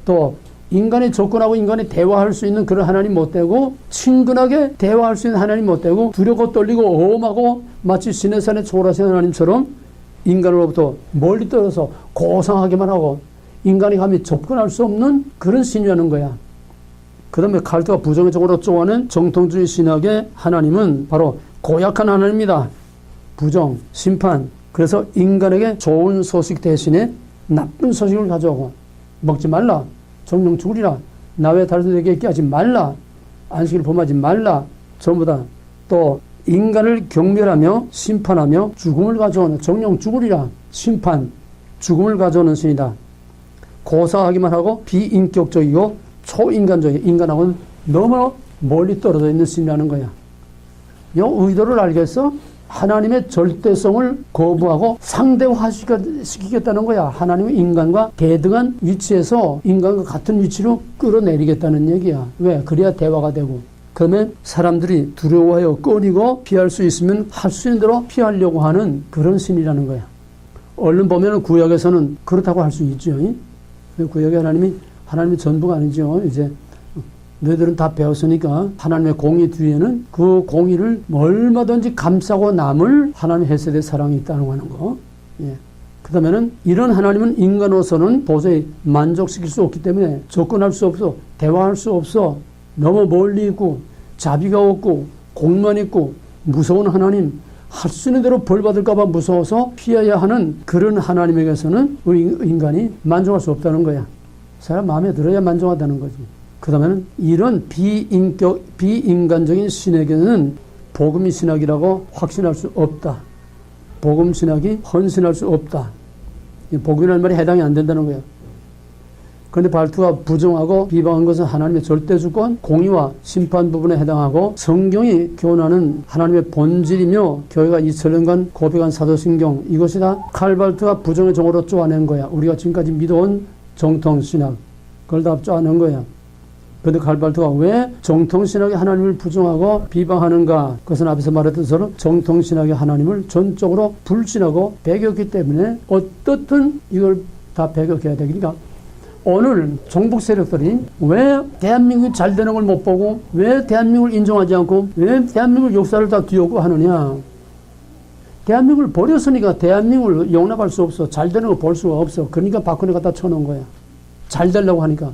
또 인간이 접근하고 인간이 대화할 수 있는 그런 하나님 못 되고, 친근하게 대화할 수 있는 하나님 못 되고, 두렵고 떨리고 어음하고 마치 신의 산에 초월하신 하나님처럼 인간으로부터 멀리 떨어서 고상하게만 하고 인간이 감히 접근할 수 없는 그런 신이라는 거야. 그 다음에 칼트가 부정적으로 쪼아낸 정통주의 신학의 하나님은 바로 고약한 하나님이다. 부정, 심판. 그래서 인간에게 좋은 소식 대신에 나쁜 소식을 가져오고, 먹지 말라, 정령 죽으리라, 나 외에 다른 데에게 있게 하지 말라, 안식일 범하지 말라, 전부 다 또 인간을 경멸하며 심판하며 죽음을 가져오는, 정령 죽으리라, 심판, 죽음을 가져오는 신이다. 고사하기만 하고 비인격적이고 초인간적이고 인간하고는 너무 멀리 떨어져 있는 신이라는 거야. 이 의도를 알겠어? 하나님의 절대성을 거부하고 상대화시키겠다는 거야. 하나님은 인간과 대등한 위치에서 인간과 같은 위치로 끌어내리겠다는 얘기야. 왜? 그래야 대화가 되고. 그러면 사람들이 두려워하여 꺼리고 피할 수 있으면 할 수 있는 대로 피하려고 하는 그런 신이라는 거야. 얼른 보면 구약에서는 그렇다고 할 수 있죠. 구약의 하나님이 전부가 아니죠. 이제 너희들은 다 배웠으니까 하나님의 공의 뒤에는 그 공의를 얼마든지 감싸고 남을 하나님의 헤세드의 사랑이 있다는 거. 예. 그 다음에는 이런 하나님은 인간으로서는 도저히 만족시킬 수 없기 때문에 접근할 수 없어. 대화할 수 없어. 너무 멀리 있고 자비가 없고 공만 있고 무서운 하나님, 할 수 있는 대로 벌 받을까 봐 무서워서 피해야 하는 그런 하나님에게서는 인간이 만족할 수 없다는 거야. 사람 마음에 들어야 만족하다는 거지. 그 다음에는 이런 비인간적인 신에게는 복음이 신학이라고 확신할 수 없다. 복음 신학이 헌신할 수 없다. 복음이라는 말이 해당이 안 된다는 거예요. 그런데 발트가 부정하고 비방한 것은 하나님의 절대주권, 공의와 심판 부분에 해당하고 성경이 교훈하는 하나님의 본질이며 교회가 2000년간 고백한 사도신경, 이것이 다 칼발트가 부정의 종으로 쪼아낸 거야. 우리가 지금까지 믿어온 정통신학, 그걸 다 쪼아낸 거야. 그런데 칼발트가 왜 정통신학의 하나님을 부정하고 비방하는가? 그것은 앞에서 말했던 것처럼 정통신학의 하나님을 전적으로 불신하고 배격했기 때문에 어떻든 이걸 다 배격해야 되니까 오늘 종북 세력들이 왜 대한민국이 잘 되는 걸 못 보고 왜 대한민국을 인정하지 않고 왜 대한민국 역사를 다 뒤엎고 하느냐. 대한민국을 버렸으니까 대한민국을 용납할 수 없어. 잘 되는 걸 볼 수가 없어. 그러니까 박근혜 갖다 쳐놓은 거야. 잘 되려고 하니까.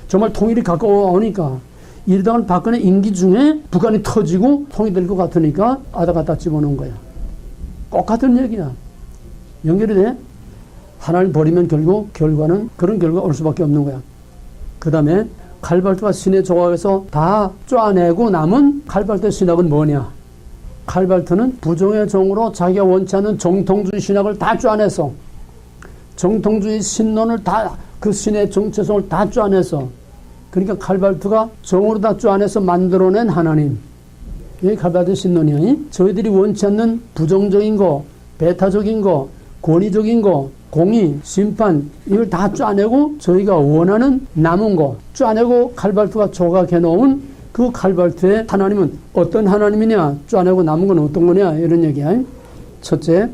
정말 통일이 가까워오니까 이러다가 박근혜 임기 중에 북한이 터지고 통일될 것 같으니까 아다 갖다 집어넣은 거야. 똑같은 얘기야. 연결이 돼? 하나님 버리면 결국 결과는 그런 결과가 올 수밖에 없는 거야. 그 다음에 칼발트가 신의 조각에서 다 쪼아내고 남은 칼발트의 신학은 뭐냐? 칼발트는 부정의 정으로 자기가 원치 않는 정통주의 신학을 다 쪼아내서 정통주의 신론을 다 그 신의 정체성을 다 쪼아내서 그러니까 칼발트가 정으로 다 쪼아내서 만들어낸 하나님. 이게 칼발트의 신론이야. 저희들이 원치 않는 부정적인 거, 배타적인 거, 권위적인 거, 공의, 심판 이걸 다 쪼아내고 저희가 원하는 남은 거 쪼아내고 칼발트가 조각해 놓은 그 칼발트에 하나님은 어떤 하나님이냐, 쪼아내고 남은 건 어떤 거냐, 이런 얘기야. 첫째,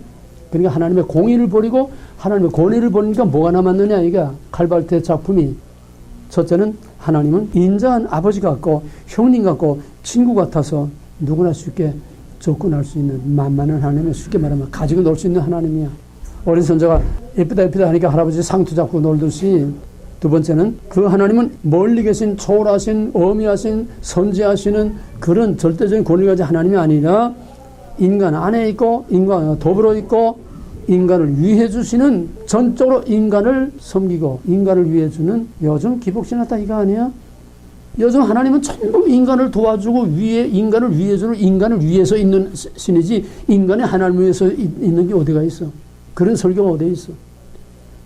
그러니까 하나님의 공의를 버리고 하나님의 권위를 버리니까 뭐가 남았느냐, 이게 칼발트의 작품이. 첫째는 하나님은 인자한 아버지 같고 형님 같고 친구 같아서 누구나 쉽게 접근할 수 있는 만만한 하나님이, 쉽게 말하면 가지고 놀 수 있는 하나님이야. 어린 손자가 예쁘다 예쁘다 하니까 할아버지 상투 잡고 놀듯이, 두 번째는 그 하나님은 멀리 계신 초월하신 어미하신 선지하시는 그런 절대적인 권위를 가진 하나님이 아니라 인간 안에 있고 인간과 더불어 있고 인간을 위해 주시는, 전적으로 인간을 섬기고 인간을 위해 주는, 요즘 기복신하다 이거 아니야? 요즘 하나님은 전부 인간을 도와주고 인간을 위해 주는, 인간을 위해서 있는 신이지 인간의 하나님을 위해서 있는 게 어디가 있어? 그런 설교가 어디에 있어?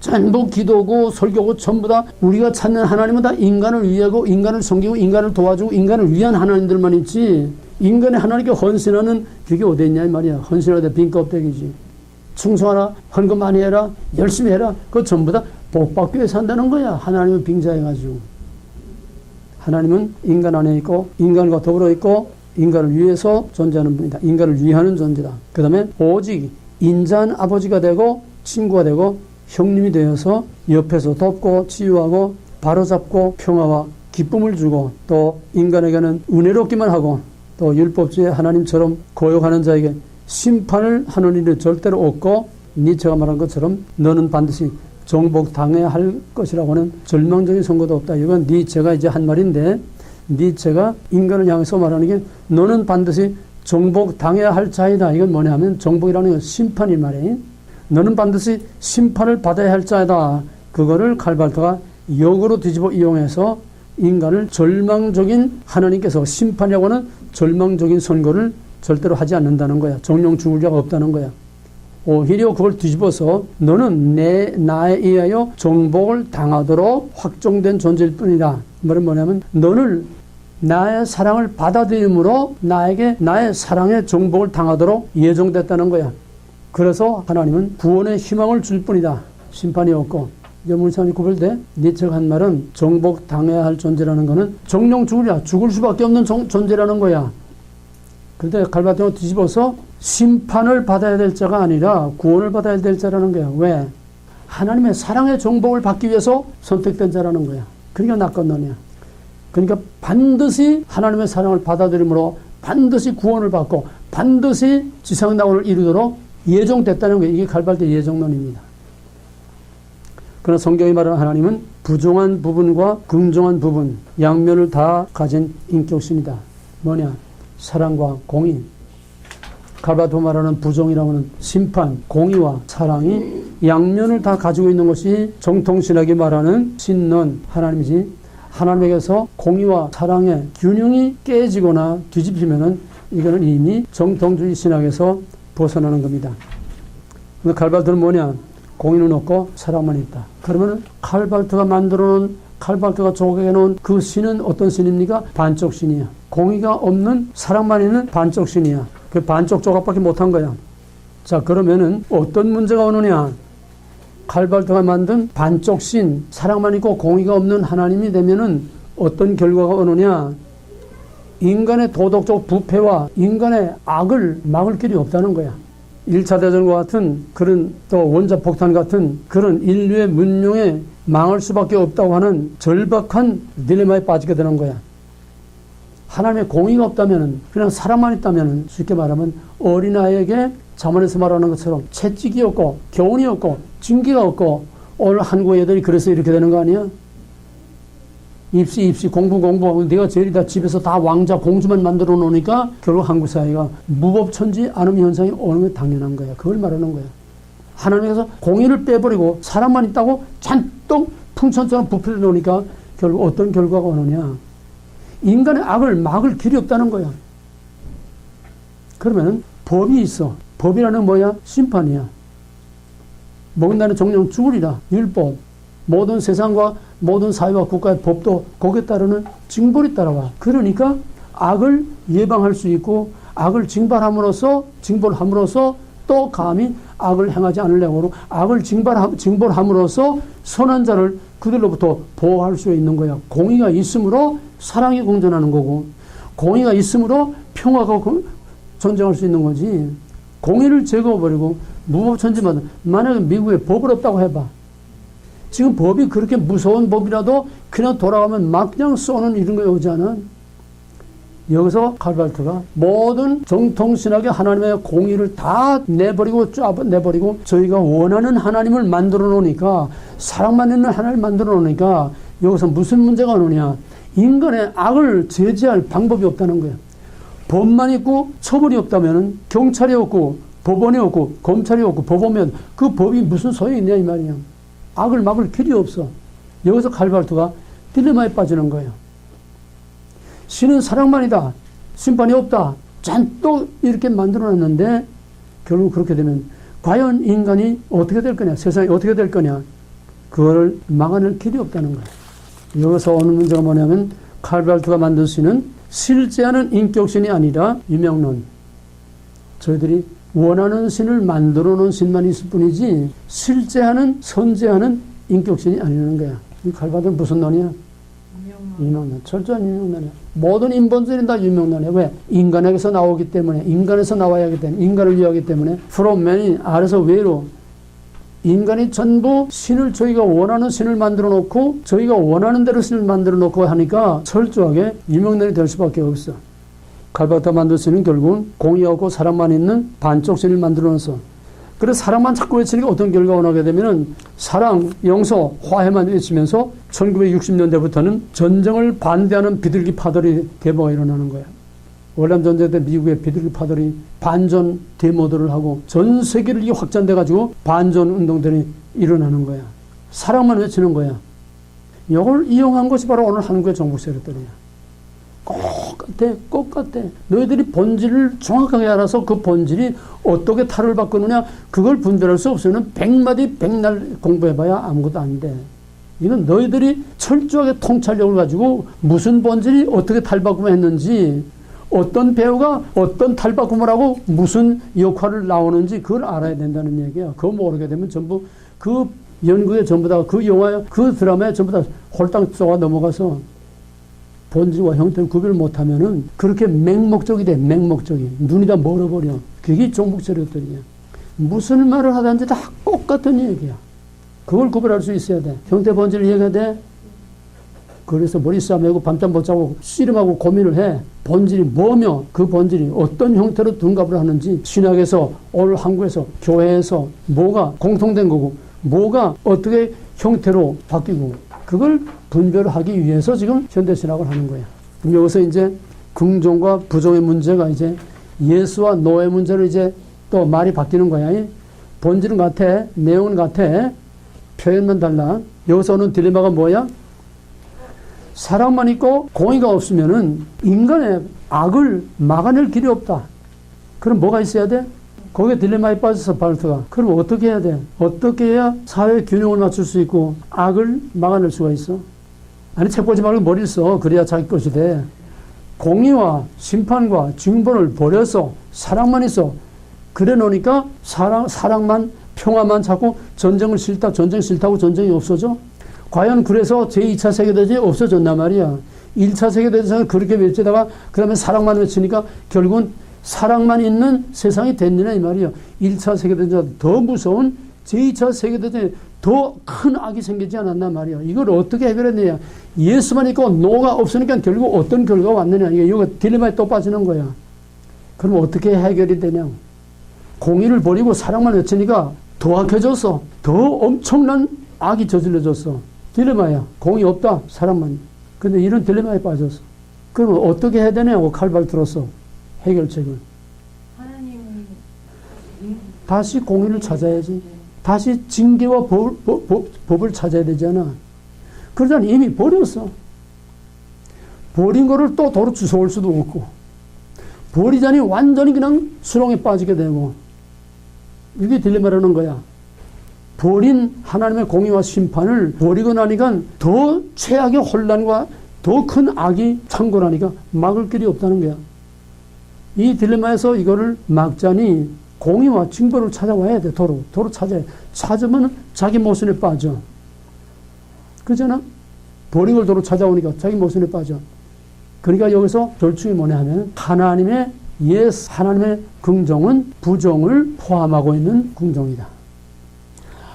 전부 기도고 설교고 전부 다 우리가 찾는 하나님은 다 인간을 위하고 인간을 섬기고 인간을 도와주고 인간을 위한 하나님들만 있지, 인간의 하나님께 헌신하는 그게 어디 있냐 이 말이야. 헌신하다 빈 껍데기지. 충성하라, 헌금 많이 해라, 열심히 해라, 그거 전부 다 복받기 위해서 한다는 거야. 하나님은 빙자해가지고. 하나님은 인간 안에 있고 인간과 더불어 있고 인간을 위해서 존재하는 분이다. 인간을 위하는 존재다. 그 다음에 오직 인자한 아버지가 되고 친구가 되고 형님이 되어서 옆에서 돕고 치유하고 바로잡고 평화와 기쁨을 주고, 또 인간에게는 은혜롭기만 하고 또 율법주의 하나님처럼 고역하는 자에게 심판을 하는 일은 절대로 없고, 니체가 말한 것처럼 너는 반드시 정복당해야 할 것이라고 하는 절망적인 선고도 없다. 이건 니체가 이제 한 말인데, 니체가 인간을 향해서 말하는 게 너는 반드시 정복당해야 할 자이다. 이건 뭐냐면 정복이라는 건 심판이 말이에요. 너는 반드시 심판을 받아야 할 자이다. 그거를 칼발트가 역으로 뒤집어 이용해서 인간을 절망적인, 하나님께서 심판이라고 하는 절망적인 선고를 절대로 하지 않는다는 거야. 정령 죽을 자가 없다는 거야. 오히려 그걸 뒤집어서 너는 나에 의하여 정복을 당하도록 확정된 존재일 뿐이다. 말은 뭐냐면 너는 나의 사랑을 받아들임으로 나에게 나의 사랑의 정복을 당하도록 예정됐다는 거야. 그래서 하나님은 구원의 희망을 줄 뿐이다. 심판이 없고. 이제 물상이 구별돼. 니체가 한 말은 정복 당해야 할 존재라는 거는 정령 죽을 수밖에 없는 존재라는 거야. 그런데 갈바디오 뒤집어서 심판을 받아야 될 자가 아니라 구원을 받아야 될 자라는 거야. 왜? 하나님의 사랑의 정복을 받기 위해서 선택된 자라는 거야. 그러니까 낙건론이야. 그러니까 반드시 하나님의 사랑을 받아들임으로 반드시 구원을 받고 반드시 지상낙원을 이루도록 예정됐다는 거예요. 이게 갈발디 예정론입니다. 그러나 성경이 말하는 하나님은 부정한 부분과 긍정한 부분, 양면을 다 가진 인격신이다. 뭐냐? 사랑과 공의. 갈바도 말하는 부정이라고 하는 심판, 공의와 사랑이 양면을 다 가지고 있는 것이 정통신학이 말하는 신론, 하나님이지. 하나님에게서 공의와 사랑의 균형이 깨지거나 뒤집히면은 이거는 이미 정통주의 신학에서 벗어나는 겁니다. 근데 칼발트는 뭐냐? 공의는 없고 사랑만 있다. 그러면 칼발트가 만들어놓은, 칼발트가 조각해놓은 그 신은 어떤 신입니까? 반쪽 신이야. 공의가 없는, 사랑만 있는 반쪽 신이야. 그 반쪽 조각밖에 못한 거야. 자, 그러면은 어떤 문제가 오느냐? 칼발트가 만든 반쪽 신, 사랑만 있고 공의가 없는 하나님이 되면은 어떤 결과가 오느냐? 인간의 도덕적 부패와 인간의 악을 막을 길이 없다는 거야. 1차 대전과 같은 그런, 또 원자폭탄 같은 그런 인류의 문명에 망할 수밖에 없다고 하는 절박한 딜레마에 빠지게 되는 거야. 하나님의 공의가 없다면, 그냥 사랑만 있다면, 쉽게 말하면 어린아이에게 잠언에서 말하는 것처럼 채찍이 없고 교훈이 없고 징계가 없고, 오늘 한국 애들이 그래서 이렇게 되는 거 아니야? 입시 공부 네가 제일이다. 집에서 다 왕자 공주만 만들어 놓으니까 결국 한국 사회가 무법천지 안음 현상이 오는 게 당연한 거야. 그걸 말하는 거야. 하나님께서 공의를 빼버리고 사랑만 있다고 잔뜩 풍천처럼 부풀려 놓으니까 결국 어떤 결과가 오느냐? 인간의 악을 막을 길이 없다는 거야. 그러면 법이 있어. 법이라는 건 뭐야? 심판이야. 먹는다는 정령 죽으리라. 율법. 모든 세상과 모든 사회와 국가의 법도 거기에 따르는 징벌이 따라와. 그러니까 악을 예방할 수 있고 악을 징벌함으로써 또 감히 악을 행하지 않으려고 악을 징벌함으로써 선한 자를 그들로부터 보호할 수 있는 거야. 공의가 있으므로 사랑이 공존하는 거고, 공의가 있으므로 평화가 존재할 수 있는 거지. 공의를 제거해버리고 무법천지만 만약에 미국에 법을 없다고 해봐. 지금 법이 그렇게 무서운 법이라도 그냥 돌아가면 막 그냥 쏘는 이런 거 오지 않아? 여기서 칼발트가 모든 정통신학의 하나님의 공의를 다 내버리고 내버리고 저희가 원하는 하나님을 만들어 놓으니까 사랑만 있는 하나님을 만들어 놓으니까 여기서 무슨 문제가 오느냐. 인간의 악을 제재할 방법이 없다는 거예요. 법만 있고 처벌이 없다면 경찰이 없고 법원이 없고 검찰이 없고 법원면 그 법이 무슨 소용이 있냐 이 말이야. 악을 막을 길이 없어. 여기서 칼발트가 딜레마에 빠지는 거예요. 신은 사랑만이다. 심판이 없다. 잔뜩 이렇게 만들어놨는데 결국 그렇게 되면 과연 인간이 어떻게 될 거냐. 세상이 어떻게 될 거냐. 그걸 막아낼 길이 없다는 거예요. 여기서 오는 문제가 뭐냐면 칼발트가 만들 수 있는 실제하는 인격신이 아니라 유명론. 저희들이 원하는 신을 만들어 놓은 신만 있을 뿐이지 실제하는 선제하는 인격신이 아니라는 거야. 이 칼발트는 무슨 논이야? 유명론. 철저한 유명론이야. 모든 인본주의는 다 유명론이야. 왜? 인간에게서 나오기 때문에, 인간에서 나와야 하기 때문에, 인간을 위하기 때문에, 프롬맨이 아래서 위로 인간이 전부 신을 저희가 원하는 신을 만들어 놓고 저희가 원하는 대로 신을 만들어 놓고 하니까 철저하게 유명론이 될 수밖에 없어. 칼발트가 만들 수 있는 결국은 공의하고 사랑만 있는 반쪽 신을 만들어 놓아서 그래서 사랑만 자꾸 외치니까 어떤 결과가 나게 되면은 사랑, 용서, 화해만 외치면서 1960년대부터는 전쟁을 반대하는 비둘기 파들이 데모가 일어나는 거야. 월남 전쟁 때 미국의 비둘기 파들이 반전 데모들을 하고 전 세계를 확장돼 가지고 반전 운동들이 일어나는 거야. 사랑만 외치는 거야. 이걸 이용한 것이 바로 오늘 한국의 정부 세력들이야. 똑같아. 너희들이 본질을 정확하게 알아서 그 본질이 어떻게 탈을 바꾸느냐 그걸 분별할 수 없으면 100마디 100날 공부해봐야 아무것도 안 돼. 이건 너희들이 철저하게 통찰력을 가지고 무슨 본질이 어떻게 탈바꿈을 했는지 어떤 배우가 어떤 탈바꿈을 하고 무슨 역할을 나오는지 그걸 알아야 된다는 얘기야. 그거 모르게 되면 전부 그 연구에 전부 다 그 영화에 그 드라마에 전부 다 홀딱 쏘아 넘어가서 본질과 형태를 구별 못하면은 그렇게 맹목적이 돼. 맹목적이. 눈이 다 멀어버려. 그게 종북 세력들이야. 무슨 말을 하든지 다 똑같은 얘기야. 그걸 구별할 수 있어야 돼. 형태 본질을 이해가 돼. 그래서 머리 싸매고 밤잠 못 자고 씨름하고 고민을 해. 본질이 뭐며 그 본질이 어떤 형태로 둔갑을 하는지 신학에서 오늘 한국에서 교회에서 뭐가 공통된 거고 뭐가 어떻게 형태로 바뀌고 그걸 분별하기 위해서 지금 현대신학을 하는 거야. 여기서 이제 긍정과 부정의 문제가 이제 예수와 노의 문제로 이제 또 말이 바뀌는 거야. 본질은 같아. 내용은 같아. 표현만 달라. 여기서 오는 딜레마가 뭐야? 사랑만 있고 공의가 없으면은 인간의 악을 막아낼 길이 없다. 그럼 뭐가 있어야 돼? 거기에 딜레마에 빠져서 발트가. 그럼 어떻게 해야 돼? 어떻게 해야 사회 균형을 맞출 수 있고 악을 막아낼 수가 있어? 아니 책 보지 말고 머리를 써. 그래야 자기 것이 돼. 공의와 심판과 징벌을 버려서 사랑만 있어. 그래 놓으니까 사랑만 평화만 찾고 전쟁을 싫다. 전쟁 싫다고 전쟁이 없어져? 과연 그래서 제2차 세계대전이 없어졌단 말이야. 1차 세계대전은 그렇게 외치다가 그 다음에 사랑만 외치니까 결국은 사랑만 있는 세상이 됐느냐 이 말이야. 1차 세계대전보다 더 무서운 제2차 세계대전에 더 큰 악이 생기지 않았단 말이야. 이걸 어떻게 해결했느냐. 예수만 있고 노가 없으니까 결국 어떤 결과가 왔느냐. 이거 딜레마에 또 빠지는 거야. 그럼 어떻게 해결이 되냐. 공의를 버리고 사랑만 외치니까 더 악해졌어. 더 엄청난 악이 저질러졌어. 딜레마야. 공의 없다. 사랑만. 근데 이런 딜레마에 빠졌어. 그럼 어떻게 해야 되냐고 칼발트로서 해결책을. 하나님이 다시 공의를 찾아야지. 다시 징계와 법을 찾아야 되잖아. 그러자니 이미 버렸어. 버린 거를 또 도로 주워올 수도 없고. 버리자니 완전히 그냥 수렁에 빠지게 되고. 이게 딜레마라는 거야. 버린 하나님의 공의와 심판을 버리고 나니까 더 최악의 혼란과 더 큰 악이 창궐하니까 막을 길이 없다는 거야. 이 딜레마에서 이거를 막자니 공의와 징벌을 찾아와야 돼. 도로 찾아야 돼. 찾으면 자기 모순에 빠져. 그러잖아? 버린 걸 도로 찾아오니까 자기 모순에 빠져. 그러니까 여기서 절충이 뭐냐 하면 하나님의 예수, 하나님의 긍정은 부정을 포함하고 있는 긍정이다.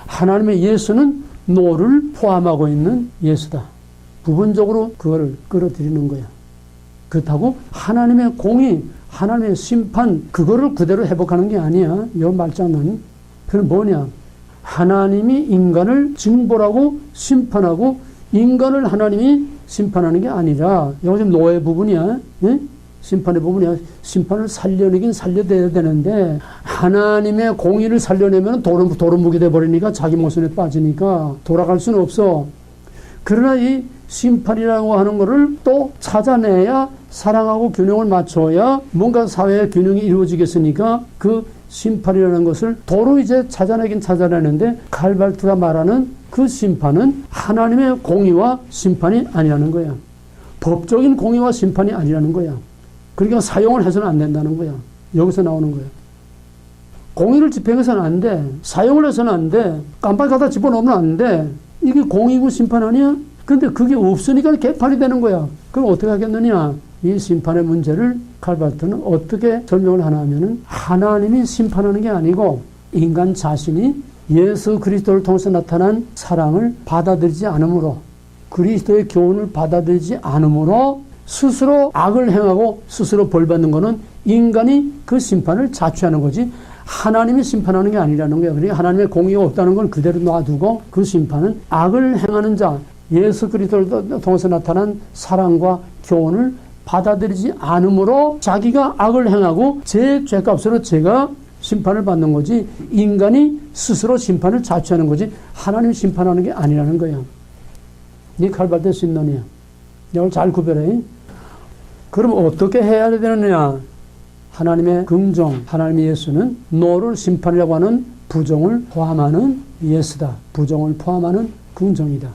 하나님의 예수는 노를 포함하고 있는 예수다. 부분적으로 그거를 끌어들이는 거야. 그렇다고 하나님의 공의, 하나님의 심판, 그거를 그대로 회복하는 게 아니야. 이 말장난. 그건 뭐냐? 하나님이 인간을 징벌하고 심판하고 인간을 하나님이 심판하는 게 아니라, 여기 지금 노예 부분이야. 예? 심판의 부분이야. 심판을 살려내긴 살려내야 되는데, 하나님의 공의를 살려내면 도루묵이 돼버리니까 자기 모순에 빠지니까 돌아갈 수는 없어. 그러나 이 심판이라고 하는 것을 또 찾아내야 사랑하고 균형을 맞춰야 뭔가 사회의 균형이 이루어지겠으니까 그 심판이라는 것을 도로 이제 찾아내긴 찾아내는데 칼발트가 말하는 그 심판은 하나님의 공의와 심판이 아니라는 거야. 법적인 공의와 심판이 아니라는 거야. 그러니까 사용을 해서는 안 된다는 거야. 여기서 나오는 거야. 공의를 집행해서는 안 돼. 사용을 해서는 안 돼. 깜빡 갖다 집어넣으면 안 돼. 이게 공의고 심판 아니야? 근데 그게 없으니까 개판이 되는 거야. 그럼 어떻게 하겠느냐? 이 심판의 문제를 칼발트는 어떻게 설명을 하나 하면은 하나님이 심판하는 게 아니고 인간 자신이 예수 그리스도를 통해서 나타난 사랑을 받아들이지 않으므로, 그리스도의 교훈을 받아들이지 않으므로 스스로 악을 행하고 스스로 벌받는 거는 인간이 그 심판을 자취하는 거지 하나님이 심판하는 게 아니라는 거예요. 그러니까 하나님의 공의가 없다는 걸 그대로 놔두고 그 심판은 악을 행하는 자, 예수 그리스도를 통해서 나타난 사랑과 교훈을 받아들이지 않으므로 자기가 악을 행하고 제 죄값으로 제가 심판을 받는 거지 인간이 스스로 심판을 자취하는 거지 하나님이 심판하는 게 아니라는 거예요. 네 칼발트 신론이야. 이걸 잘 구별해. 그럼 어떻게 해야 되느냐? 하나님의 긍정, 하나님의 예수는 노를 심판이라고 하는 부정을 포함하는 예수다. 부정을 포함하는 긍정이다.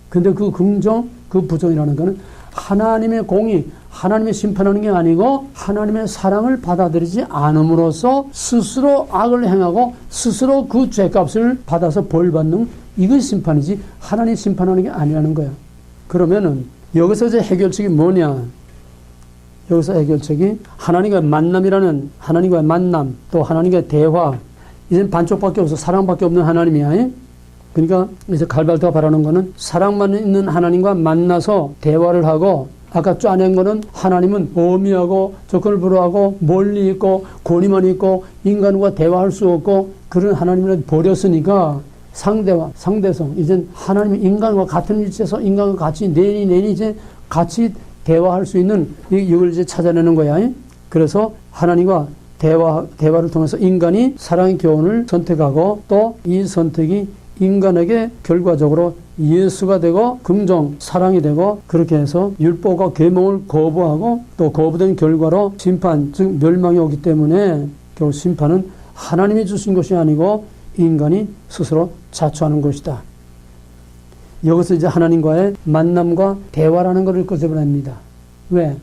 근데 그 긍정, 그 부정이라는 것은 하나님의 공의, 하나님의 심판하는 게 아니고 하나님의 사랑을 받아들이지 않음으로써 스스로 악을 행하고 스스로 그 죄값을 받아서 벌받는 이것이 심판이지 하나님 심판하는 게 아니라는 거야. 그러면은 여기서 이제 해결책이 뭐냐? 여기서 해결책이 하나님과의 만남이라는, 하나님과의 만남, 또 하나님과의 대화, 이젠 반쪽밖에 없어. 사랑밖에 없는 하나님이야. 그러니까 이제 칼발트가 바라는 거는 사랑만 있는 하나님과 만나서 대화를 하고, 아까 짜낸 거는 하나님은 어미하고 조건을 불허하고 멀리 있고 권위만 있고 인간과 대화할 수 없고 그런 하나님을 버렸으니까 상대와 상대성, 이젠 하나님이 인간과 같은 위치에서 인간과 같이 내니 이제 같이 대화할 수 있는 이걸 이제 찾아내는 거야. 그래서 하나님과 대화를 통해서 인간이 사랑의 교훈을 선택하고 또 이 선택이 인간에게 결과적으로 예수가 되고 긍정, 사랑이 되고 그렇게 해서 율법과 계명을 거부하고 또 거부된 결과로 심판, 즉 멸망이 오기 때문에 결국 심판은 하나님이 주신 것이 아니고 인간이 스스로 자초하는 것이다. 여기서 이제 하나님과의 만남과 대화라는 것을 꺼내봅니다. 왜?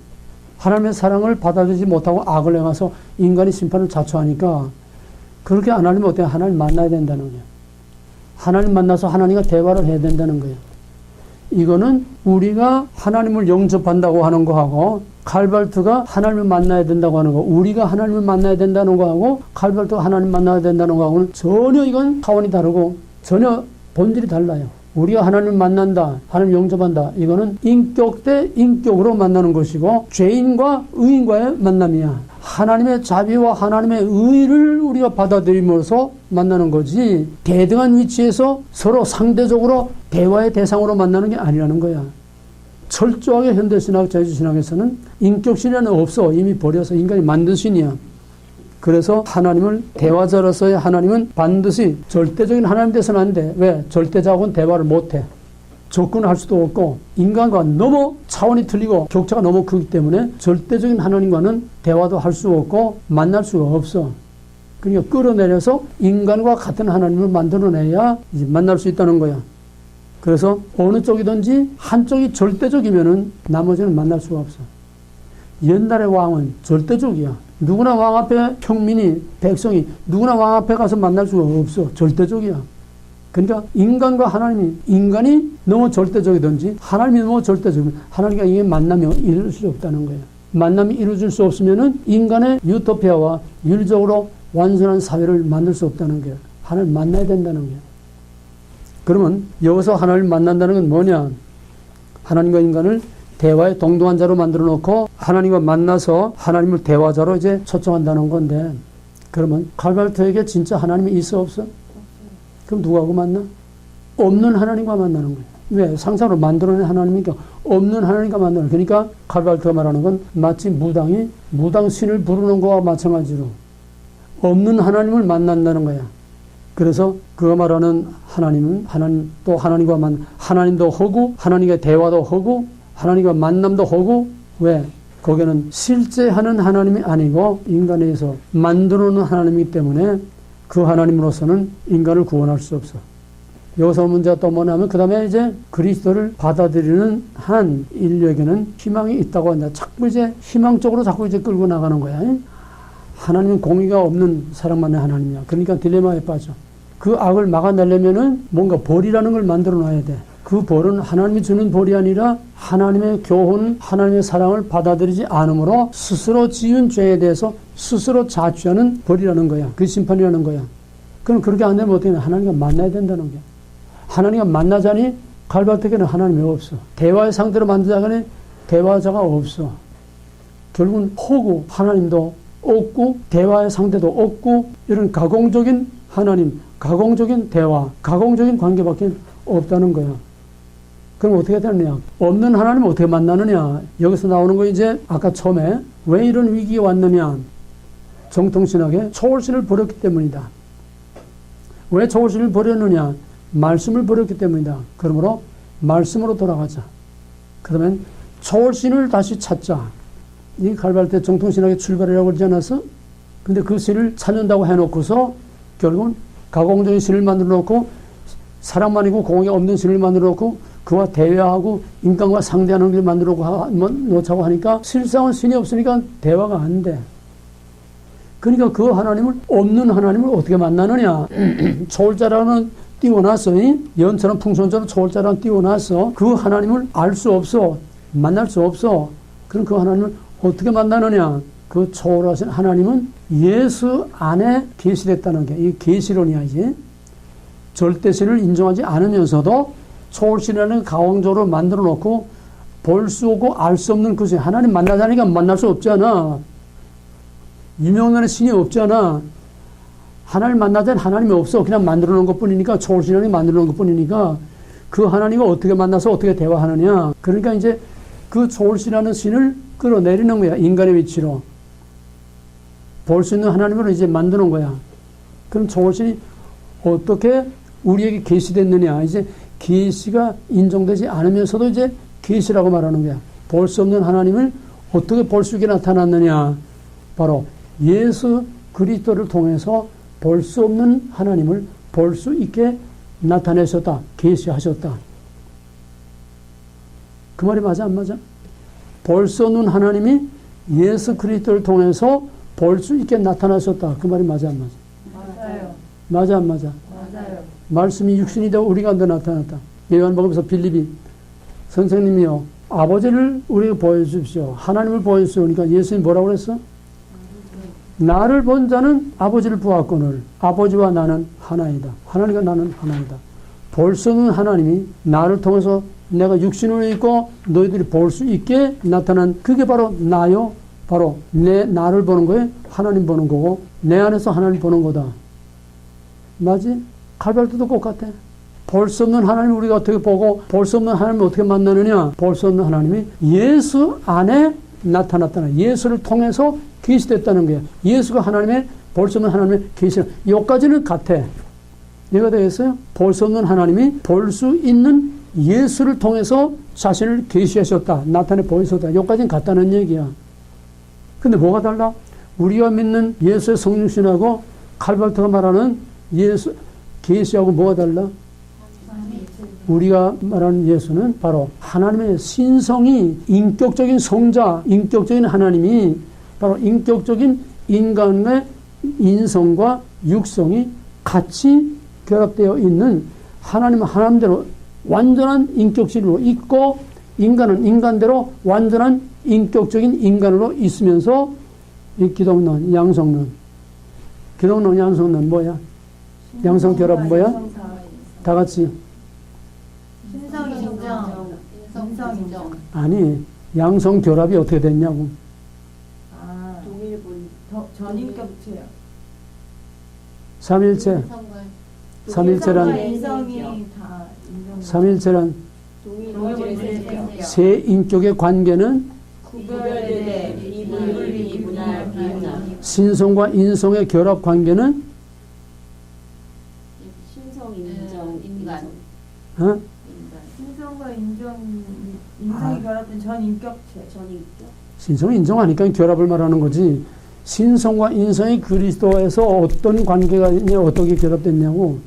하나님의 사랑을 받아들이지 못하고 악을 행해서 인간이 심판을 자초하니까 그렇게 안 하려면 어때요? 하나님 만나야 된다는 거예요. 하나님 만나서 하나님과 대화를 해야 된다는 거예요. 이거는 우리가 하나님을 영접한다고 하는 거하고 칼발트가 하나님을 만나야 된다고 하는 거, 우리가 하나님을 만나야 된다는 거하고 칼발트가 하나님 만나야 된다는 거하고는 전혀 이건 차원이 다르고 전혀 본질이 달라요. 우리가 하나님을 만난다, 하나님 영접한다, 이거는 인격 대 인격으로 만나는 것이고 죄인과 의인과의 만남이야. 하나님의 자비와 하나님의 의를 우리가 받아들이면서 만나는 거지 대등한 위치에서 서로 상대적으로 대화의 대상으로 만나는 게 아니라는 거야. 철저하게 현대신학, 자유신학에서는 인격신이라는 없어. 이미 버려서 인간이 만든 신이야. 그래서 하나님을 대화자로서의 하나님은 반드시 절대적인 하나님 돼서는 안 돼. 왜? 절대자하고는 대화를 못해. 접근할 수도 없고 인간과 너무 차원이 틀리고 격차가 너무 크기 때문에 절대적인 하나님과는 대화도 할 수 없고 만날 수가 없어. 그러니까 끌어내려서 인간과 같은 하나님을 만들어내야 이제 만날 수 있다는 거야. 그래서 어느 쪽이든지 한쪽이 절대적이면은 나머지는 만날 수가 없어. 옛날의 왕은 절대적이야. 누구나 왕 앞에 평민이, 백성이 누구나 왕 앞에 가서 만날 수가 없어. 절대적이야. 그러니까 인간과 하나님이, 인간이 너무 절대적이든지 하나님이 너무 절대적이면 하나님과 이게 만남이 이룰 수 없다는 거예요. 만남이 이루어질 수 없으면은 인간의 유토피아와 윤리적으로 완전한 사회를 만들 수 없다는 거예요. 하나님 만나야 된다는 거예요. 그러면 여기서 하나님을 만난다는 건 뭐냐? 하나님과 인간을 대화의 동등한 자로 만들어 놓고 하나님과 만나서 하나님을 대화자로 이제 초청한다는 건데, 그러면 갈발토에게 진짜 하나님이 있어 없어? 그럼 누구하고 만나? 없는 하나님과 만나는 거예요. 왜? 상상으로 만들어낸 하나님이니까 없는 하나님과 만나는 거예요. 그러니까 갈발토가 말하는 건 마치 무당이 무당신을 부르는 거와 마찬가지로 없는 하나님을 만난다는 거야. 그래서 그가 말하는 하나님은 하나님, 또 하나님과 하나님도 하고 하나님과 대화도 하고 하나님과 만남도 하고, 왜? 거기는 실제 하는 하나님이 아니고 인간에 의해서 만들어놓은 하나님이기 때문에 그 하나님으로서는 인간을 구원할 수 없어. 여기서 문제가 또 뭐냐면 그 다음에 이제 그리스도를 받아들이는 한 인류에게는 희망이 있다고 한다. 자꾸 이제 희망 쪽으로 자꾸 이제 끌고 나가는 거야. 하나님은 공의가 없는 사랑만의 하나님이야. 그러니까 딜레마에 빠져. 그 악을 막아내려면은 뭔가 벌이라는 걸 만들어 놔야 돼. 그 벌은 하나님이 주는 벌이 아니라 하나님의 교훈, 하나님의 사랑을 받아들이지 않으므로 스스로 지은 죄에 대해서 스스로 자취하는 벌이라는 거야. 그 심판이라는 거야. 그럼 그렇게 안 되면 어떻게 되냐? 하나님과 만나야 된다는 거야. 하나님과 만나자니 갈발토에게는 하나님이 없어. 대화의 상대로 만들자니 대화자가 없어. 결국은 호구, 하나님도 없고 대화의 상대도 없고 이런 가공적인 하나님, 가공적인 대화, 가공적인 관계밖에 없다는 거야. 그럼 어떻게 되느냐? 없는 하나님을 어떻게 만나느냐? 여기서 나오는 거 이제 아까 처음에 왜 이런 위기가 왔느냐? 정통신학에 초월신을 버렸기 때문이다. 왜 초월신을 버렸느냐? 말씀을 버렸기 때문이다. 그러므로 말씀으로 돌아가자. 그러면 초월신을 다시 찾자. 이 갈발토 정통신학의 출발이라고 그러지 않았어? 근데 그 신을 찾는다고 해놓고서 결국은 가공적인 신을 만들어 놓고 사랑만이고 공이 없는 신을 만들어 놓고 그와 대화하고 인간과 상대하는 걸 만들어 놓자고 하니까 실상은 신이 없으니까 대화가 안 돼. 그러니까 그 하나님을, 없는 하나님을 어떻게 만나느냐? 초월자라는 띄워놨어. 연처럼 풍선처럼 초월자라는 띄워놨어. 그 하나님을 알 수 없어. 만날 수 없어. 그럼 그 하나님을 어떻게 만나느냐? 그 초월하신 하나님은 예수 안에 계시됐다는 게 이 계시론이야. 이제 절대신을 인정하지 않으면서도 초월신이라는 가공적으로 만들어 놓고 볼 수 없고 알 수 없는 그 신, 하나님 만나자니까 만날 수 없잖아. 유명한 신이 없잖아. 하나님 만나자니 하나님이 없어. 그냥 만들어 놓은 것 뿐이니까, 초월신이라는 만들어 놓은 것 뿐이니까 그 하나님과 어떻게 만나서 어떻게 대화하느냐. 그러니까 이제 그 초월신이라는 신을 끌어내리는 거야. 인간의 위치로. 볼 수 있는 하나님으로 이제 만드는 거야. 그럼 초월신이 어떻게 우리에게 계시됐느냐. 이제 계시가 인정되지 않으면서도 이제 계시라고 말하는 거야. 볼 수 없는 하나님을 어떻게 볼 수 있게 나타났느냐. 바로 예수 그리스도를 통해서 볼 수 없는 하나님을 볼 수 있게 나타내셨다. 계시하셨다. 그 말이 맞아 안 맞아? 볼 수 없는 하나님이 예수 그리스도를 통해서 볼 수 있게 나타나셨다. 그 말이 맞아 안 맞아? 맞아요. 맞아 안 맞아? 맞아요. 말씀이 육신이 되어 우리 가운데 나타났다. 요한복음에서 빌립이 선생님이요 아버지를 우리에게 보여주십시오. 하나님을 보여주십시오. 그러니까 예수님이 뭐라고 그랬어? 나를 본 자는 아버지를 보았거늘 아버지와 나는 하나이다. 하나님과 나는 하나이다. 볼 수 없는 하나님이 나를 통해서 내가 육신으로 있고 너희들이 볼 수 있게 나타난 그게 바로 나요. 바로 나를 보는 거에 하나님 보는 거고 내 안에서 하나님 보는 거다. 맞지? 갈발토도 똑같아. 볼 수 없는 하나님 우리가 어떻게 보고 볼 수 없는 하나님을 어떻게 만나느냐. 볼 수 없는 하나님이 예수 안에 나타났다는, 예수를 통해서 계시됐다는 거예요. 예수가 하나님의 볼 수 없는 하나님의 계시. 여기까지는 같아. 이해가 되겠어요? 볼 수 없는 하나님이 볼 수 있는 예수를 통해서 자신을 계시하셨다. 나타내 보이셨다. 여기까지는 같다는 얘기야. 근데 뭐가 달라? 우리가 믿는 예수의 성육신하고 갈발토가 말하는 예수 계시하고 뭐가 달라? 우리가 말하는 예수는 바로 하나님의 신성이, 인격적인 성자, 인격적인 하나님이 바로 인격적인 인간의 인성과 육성이 같이 결합되어 있는 하나님은 하나님대로 완전한 인격질로 있고 인간은 인간대로 완전한 인격적인 인간으로 있으면서 이 기독론, 양성론. 기독론, 양성론 뭐야? 양성 결합은 뭐야? 다 같이. 신성 인정. 인성 인정. 아니, 양성 결합이 어떻게 됐냐고. 아, 동일본. 전인격체요. 삼일체. 삼일체란, 인성이 다 인정. 삼일체란 동일본체요. 세 인격의 관계는 구별되되 이분리 분할 비운하. 신성과 인성의 결합 관계는 신성 인정 인간. 어? 신성과 인성이 결합된 전인격체. 신성을 인정하니까 결합을 말하는 거지. 신성과 인성이 그리스도에서 어떤 관계가 있냐, 어떻게 결합됐냐고.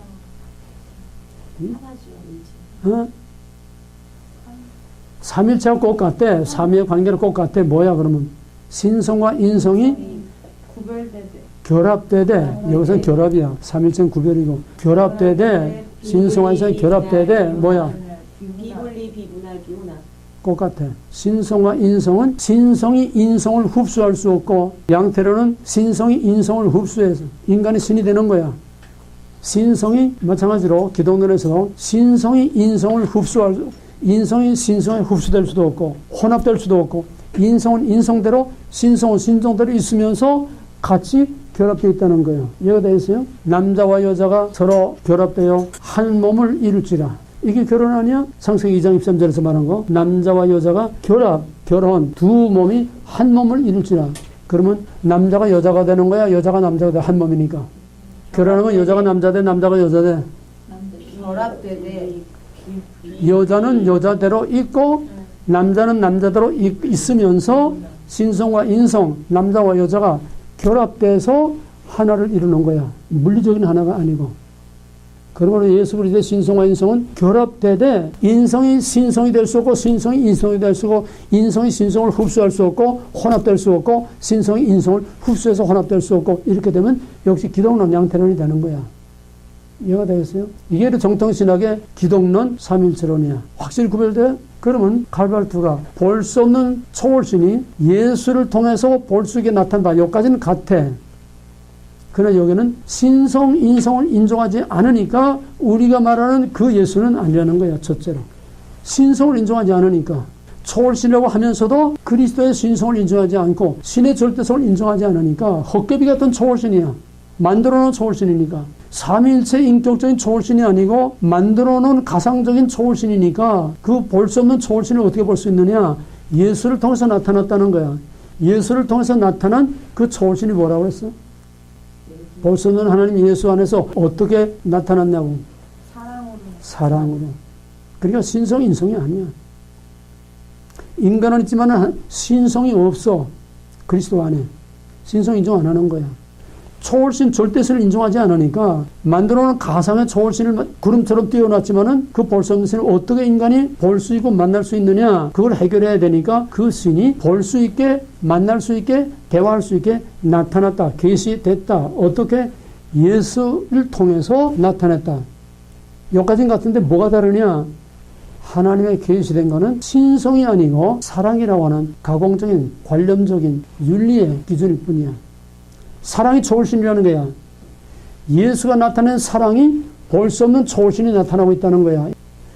어? 삼일체가 꼭 같대. 삼위의 관계는 꼭 같대. 뭐야 그러면? 신성과 인성이 구별되되. 결합되되, 여기서는 결합이야. 삼일체는 구별이고. 결합되되, 신성과 인성이 결합되되, 뭐야? 비분리 비분할 비운하. 꼭 같아. 신성과 인성은 신성이 인성을 흡수할 수 없고, 양태로는 신성이 인성을 흡수해서 인간이 신이 되는 거야. 신성이 마찬가지로 기독론에서 신성이 인성을 흡수할 수, 인성이 신성에 흡수될 수도 없고 혼합될 수도 없고, 인성은 인성대로 신성은 신성대로 있으면서 같이 결합되어 있다는 거예요. 이해가 되겠어요? 남자와 여자가 서로 결합되어 한 몸을 이룰지라. 이게 결혼 아니야? 창세기 2장 23절에서 말한 거. 남자와 여자가 결혼, 두 몸이 한 몸을 이룰지라. 그러면 남자가 여자가 되는 거야? 여자가 남자가 돼? 한 몸이니까. 결혼하면 여자가 남자 돼? 남자가 여자 돼? 결합되되. 여자는 여자대로 있고 남자는 남자대로 있으면서 신성과 인성, 남자와 여자가 결합돼서 하나를 이루는 거야. 물리적인 하나가 아니고. 그러므로 예수 그리스도의 신성과 인성은 결합되되 인성이 신성이 될 수 없고 신성이 인성이 될 수 없고 인성이 신성을 흡수할 수 없고 혼합될 수 없고 신성이 인성을 흡수해서 혼합될 수 없고, 이렇게 되면 역시 기독론 양태론이 되는 거야. 이해가 되겠어요? 이게 정통신학의 기독론 삼일체론이야. 확실히 구별돼? 그러면 갈발투가 볼 수 없는 초월신이 예수를 통해서 볼 수 있게 나타난다. 여기까지는 같아. 그러나 여기는 신성, 인성을 인정하지 않으니까 우리가 말하는 그 예수는 아니라는 거야. 첫째로. 신성을 인정하지 않으니까. 초월신이라고 하면서도 그리스도의 신성을 인정하지 않고 신의 절대성을 인정하지 않으니까 헛개비 같은 초월신이야. 만들어놓은 초월신이니까. 삼위일체 인격적인 초월신이 아니고 만들어놓은 가상적인 초월신이니까 그 볼 수 없는 초월신을 어떻게 볼 수 있느냐? 예수를 통해서 나타났다는 거야. 예수를 통해서 나타난 그 초월신이 뭐라고 했어? 볼 수 없는 하나님 예수 안에서 어떻게 나타났냐고. 사랑으로. 그러니까 신성, 인성이 아니야. 인간은 있지만 신성이 없어. 그리스도 안에. 신성 인정 안 하는 거야. 초월신, 절대신을 인정하지 않으니까 만들어놓은 가상의 초월신을 구름처럼 띄워놨지만은 그 볼 수 없는 신을 어떻게 인간이 볼 수 있고 만날 수 있느냐, 그걸 해결해야 되니까 그 신이 볼 수 있게, 만날 수 있게, 대화할 수 있게 나타났다, 계시됐다. 어떻게? 예수를 통해서 나타냈다. 여기까지는 같은데 뭐가 다르냐? 하나님의 계시된 것은 신성이 아니고 사랑이라고 하는 가공적인, 관념적인 윤리의 기준일 뿐이야. 사랑이 초월신이라는 거야. 예수가 나타낸 사랑이 볼 수 없는 초월신이 나타나고 있다는 거야.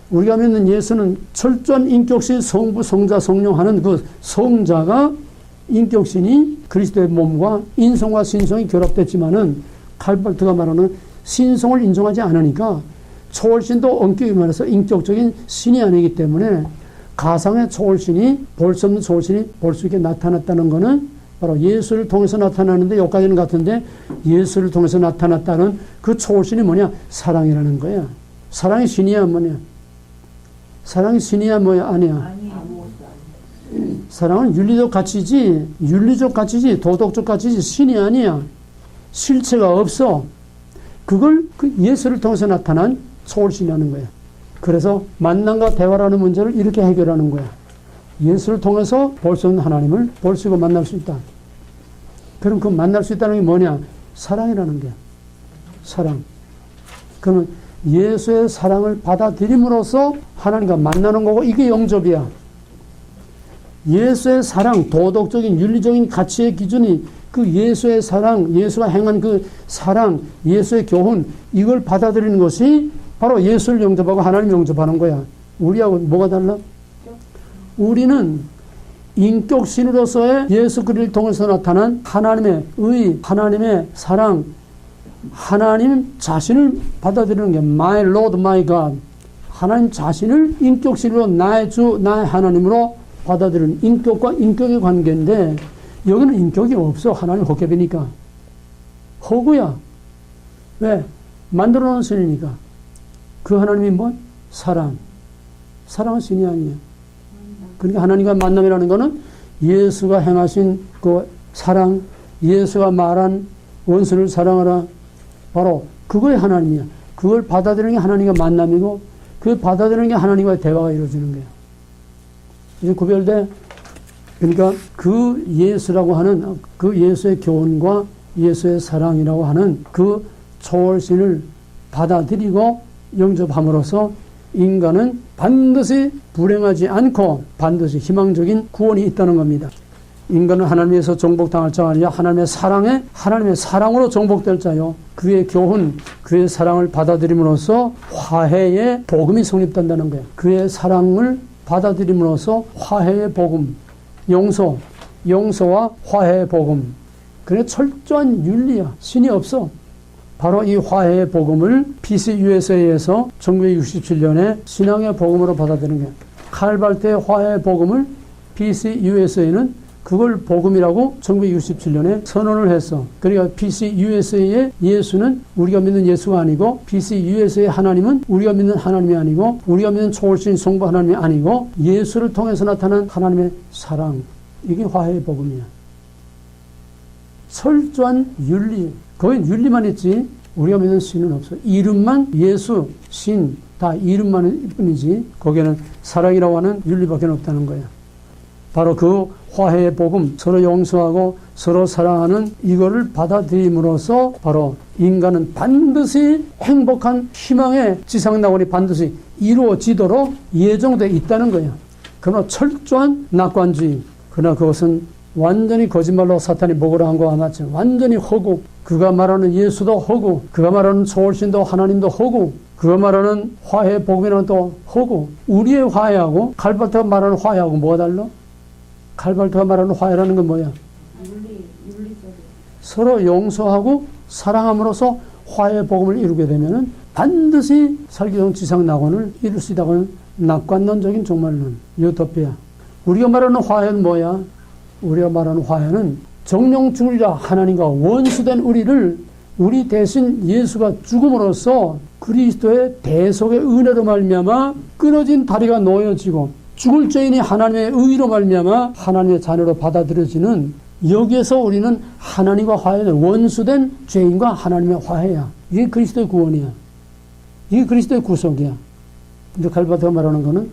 우리가 믿는 예수는 철저한 인격신, 성부, 성자, 성령 하는 그 성자가 인격신이 그리스도의 몸과 인성과 신성이 결합됐지만은 칼발트가 말하는 신성을 인정하지 않으니까 초월신도 엄격히 말해서 인격적인 신이 아니기 때문에 가상의 초월신이, 볼 수 없는 초월신이 볼 수 있게 나타났다는 것은 바로 예수를 통해서 나타나는데, 여기까지는 같은데 예수를 통해서 나타났다는 그 초월신이 뭐냐? 사랑이라는 거야. 사랑이 신이야 뭐냐? 사랑이 신이야 뭐야? 아니야. 사랑은 윤리적 가치지 도덕적 가치지 신이 아니야. 실체가 없어. 그걸 그 예수를 통해서 나타난 초월신이라는 거야. 그래서 만남과 대화라는 문제를 이렇게 해결하는 거야. 예수를 통해서 볼 수 없는 하나님을 볼 수 있고 만날 수 있다. 그럼 그 만날 수 있다는 게 뭐냐? 사랑이라는 게. 사랑. 그러면 예수의 사랑을 받아들임으로써 하나님과 만나는 거고, 이게 영접이야. 예수의 사랑, 도덕적인 윤리적인 가치의 기준이 그 예수의 사랑, 예수가 행한 그 사랑, 예수의 교훈, 이걸 받아들이는 것이 바로 예수를 영접하고 하나님 영접하는 거야. 우리하고 뭐가 달라? 우리는 인격신으로서의 예수 그리스도를 통해서 나타난 하나님의 의, 하나님의 사랑, 하나님 자신을 받아들이는 게 My Lord, My God. 하나님 자신을 인격신으로 나의 주, 나의 하나님으로 받아들이는 인격과 인격의 관계인데, 여기는 인격이 없어. 하나님 헛개비니까. 허구야. 왜? 만들어 놓은 신이니까. 그 하나님이 뭐? 사랑. 사랑은 신이 아니에요. 그러니까 하나님과 만남이라는 것은 예수가 행하신 그 사랑, 예수가 말한 원수를 사랑하라. 바로 그거의 하나님이야. 그걸 받아들이는 게 하나님과 만남이고, 그걸 받아들이는 게 하나님과의 대화가 이루어지는 거예요. 이제 구별돼. 그러니까 그 예수라고 하는 그 예수의 교훈과 예수의 사랑이라고 하는 그 초월신을 받아들이고 영접함으로써 인간은 반드시 불행하지 않고 반드시 희망적인 구원이 있다는 겁니다. 인간은 하나님에서 정복당할 자가 아니라 하나님의 사랑으로 정복될 자요. 그의 교훈, 그의 사랑을 받아들임으로써 화해의 복음이 성립된다는 거예요. 그의 사랑을 받아들임으로써 화해의 복음, 용서와 화해의 복음. 그래 철저한 윤리야. 신이 없어. 바로 이 화해의 복음을 PCUSA에서 1967년에 신앙의 복음으로 받아들이는 거예요. 칼발트의 화해의 복음을 PCUSA는 그걸 복음이라고 1967년에 선언을 했어. 그러니까 PCUSA의 예수는 우리가 믿는 예수가 아니고, PCUSA의 하나님은 우리가 믿는 하나님이 아니고, 우리가 믿는 초월신 성부 하나님이 아니고, 예수를 통해서 나타난 하나님의 사랑. 이게 화해의 복음이야. 철저한 윤리. 거긴 윤리만 있지 우리가 믿는 신은 없어. 이름만 예수, 신, 다 이름만 뿐이지 거기에는 사랑이라고 하는 윤리밖에 없다는 거야. 바로 그 화해의 복음, 서로 용서하고 서로 사랑하는 이거를 받아들임으로써 바로 인간은 반드시 행복한 희망의 지상낙원이 반드시 이루어지도록 예정되어 있다는 거야. 그러나 철저한 낙관주의, 그러나 그것은 완전히 거짓말로 사탄이 먹으라 한 거와 같이 완전히 허구, 그가 말하는 예수도 허구, 그가 말하는 초월신도 하나님도 허구, 그가 말하는 화해 복음이라는 또 허구. 우리의 화해하고 칼발트가 말하는 화해하고 뭐가 달라? 칼발트가 말하는 화해라는 건 뭐야? 윤리적인. 서로 용서하고 사랑함으로써 화해 복음을 이루게 되면은 반드시 설교용 지상 낙원을 이룰 수 있다고 하는 낙관론적인 종말론, 유토피아. 우리가 말하는 화해는 뭐야? 우리가 말하는 화해는 정령 죽으리라 하나님과 원수된 우리를 우리 대신 예수가 죽음으로써 그리스도의 대속의 은혜로 말미암아 끊어진 다리가 놓여지고 죽을 죄인이 하나님의 의로 말미암아 하나님의 자녀로 받아들여지는, 여기에서 우리는 하나님과 화해는 원수된 죄인과 하나님의 화해야. 이게 그리스도의 구원이야. 이게 그리스도의 구속이야. 근데 칼바트가 말하는 거는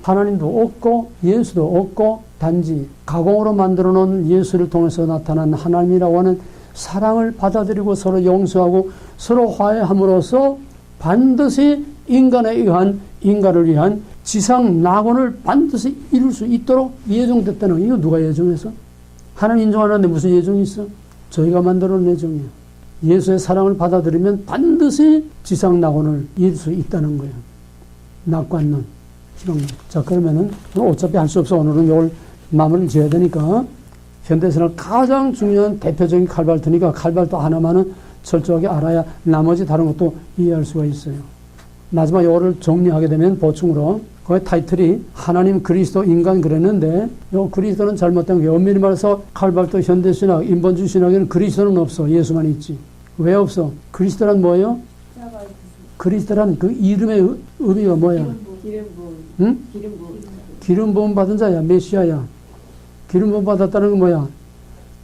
하나님도 없고 예수도 없고 단지 가공으로 만들어 놓은 예수를 통해서 나타난 하나님이라고 하는 사랑을 받아들이고 서로 용서하고 서로 화해함으로써 반드시 인간을 위한 지상 낙원을 반드시 이룰 수 있도록 예정됐다는 거예요. 이거 누가 예정해서? 하나님 인정하는데 무슨 예정이 있어? 저희가 만들어 놓은 예정이에요. 예수의 사랑을 받아들이면 반드시 지상 낙원을 이룰 수 있다는 거예요. 낙관론. 자, 그러면은 어차피 할 수 없어. 오늘은 이걸 마무리를 지어야 되니까 현대신학 가장 중요한 대표적인 칼발트니까 칼발트 하나만은 철저하게 알아야 나머지 다른 것도 이해할 수가 있어요. 마지막 이거를 정리하게 되면 보충으로 거기 타이틀이 하나님 그리스도 인간 그랬는데 요 그리스도는 잘못된 게 엄밀히 말해서 칼발트 현대신학 인본주의 신학에는 그리스도는 없어. 예수만 있지. 왜 없어? 그리스도란 뭐예요? 그리스도란 그 이름의 의미가 뭐야? 기름 부음. 응? 기름 부음. 기름 부음 받은 자야. 메시아야. 기름 부음 받았다는 건 뭐야?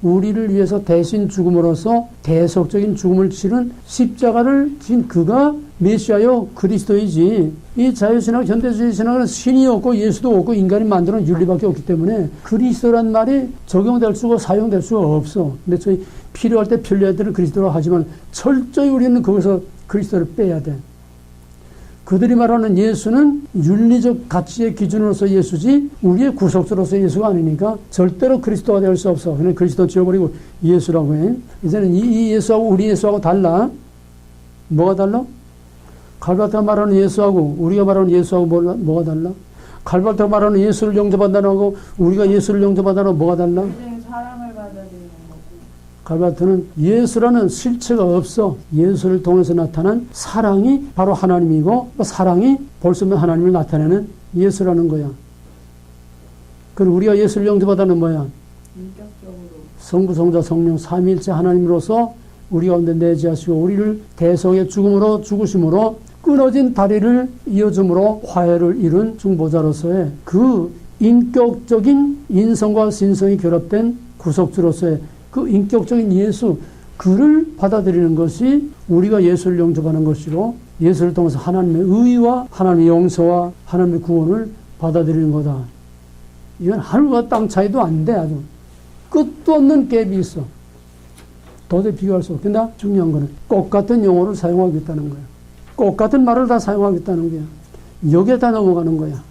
우리를 위해서 대신 죽음으로써 대속적인 죽음을 치른 십자가를 진 그가 메시아요 그리스도이지. 이 자유신학 현대주의 신학은 신이 없고 예수도 없고 인간이 만드는 윤리밖에 없기 때문에 그리스도란 말이 적용될 수가 사용될 수가 없어. 근데 저희 필요할 때 편리할 때는 그리스도로 하지만 철저히 우리는 거기서 그리스도를 빼야 돼. 그들이 말하는 예수는 윤리적 가치의 기준으로서 예수지 우리의 구속주로서 예수가 아니니까 절대로 그리스도가 될 수 없어. 그냥 그리스도 지워버리고 예수라고 해. 이제는 이 예수하고 우리 예수하고 달라. 뭐가 달라? 갈바트가 말하는 예수하고 우리가 말하는 예수하고 뭐가 달라? 갈바트가 말하는 예수를 영접한다는 거고 우리가 예수를 영접한다는 거 뭐가 달라? 인생 사랑을 받아들이는 거고. 갈바트는 예수라는 실체가 없어. 예수를 통해서 나타난 사랑이 바로 하나님이고 사랑이 볼 수 없는 하나님을 나타내는 예수라는 거야. 그리고 우리가 예수를 영접하다는 뭐야? 인격적으로. 성부, 성자, 성령 삼위일체 하나님으로서 우리 가운데 내재하시고 우리를 대성의 죽음으로 죽으심으로 끊어진 다리를 이어줌으로 화해를 이룬 중보자로서의 그 인격적인 인성과 신성이 결합된 구속주로서의 그 인격적인 예수, 그를 받아들이는 것이 우리가 예수를 영접하는 것이고 예수를 통해서 하나님의 의와 하나님의 용서와 하나님의 구원을 받아들이는 거다. 이건 하늘과 땅 차이도 안 돼. 아주 끝도 없는 갭이 있어. 도저히 비교할 수 없겠다. 중요한 거는 똑같은 용어를 사용하겠다는 거야. 똑같은 말을 다 사용하겠다는 거야. 여기에 다 넘어가는 거야.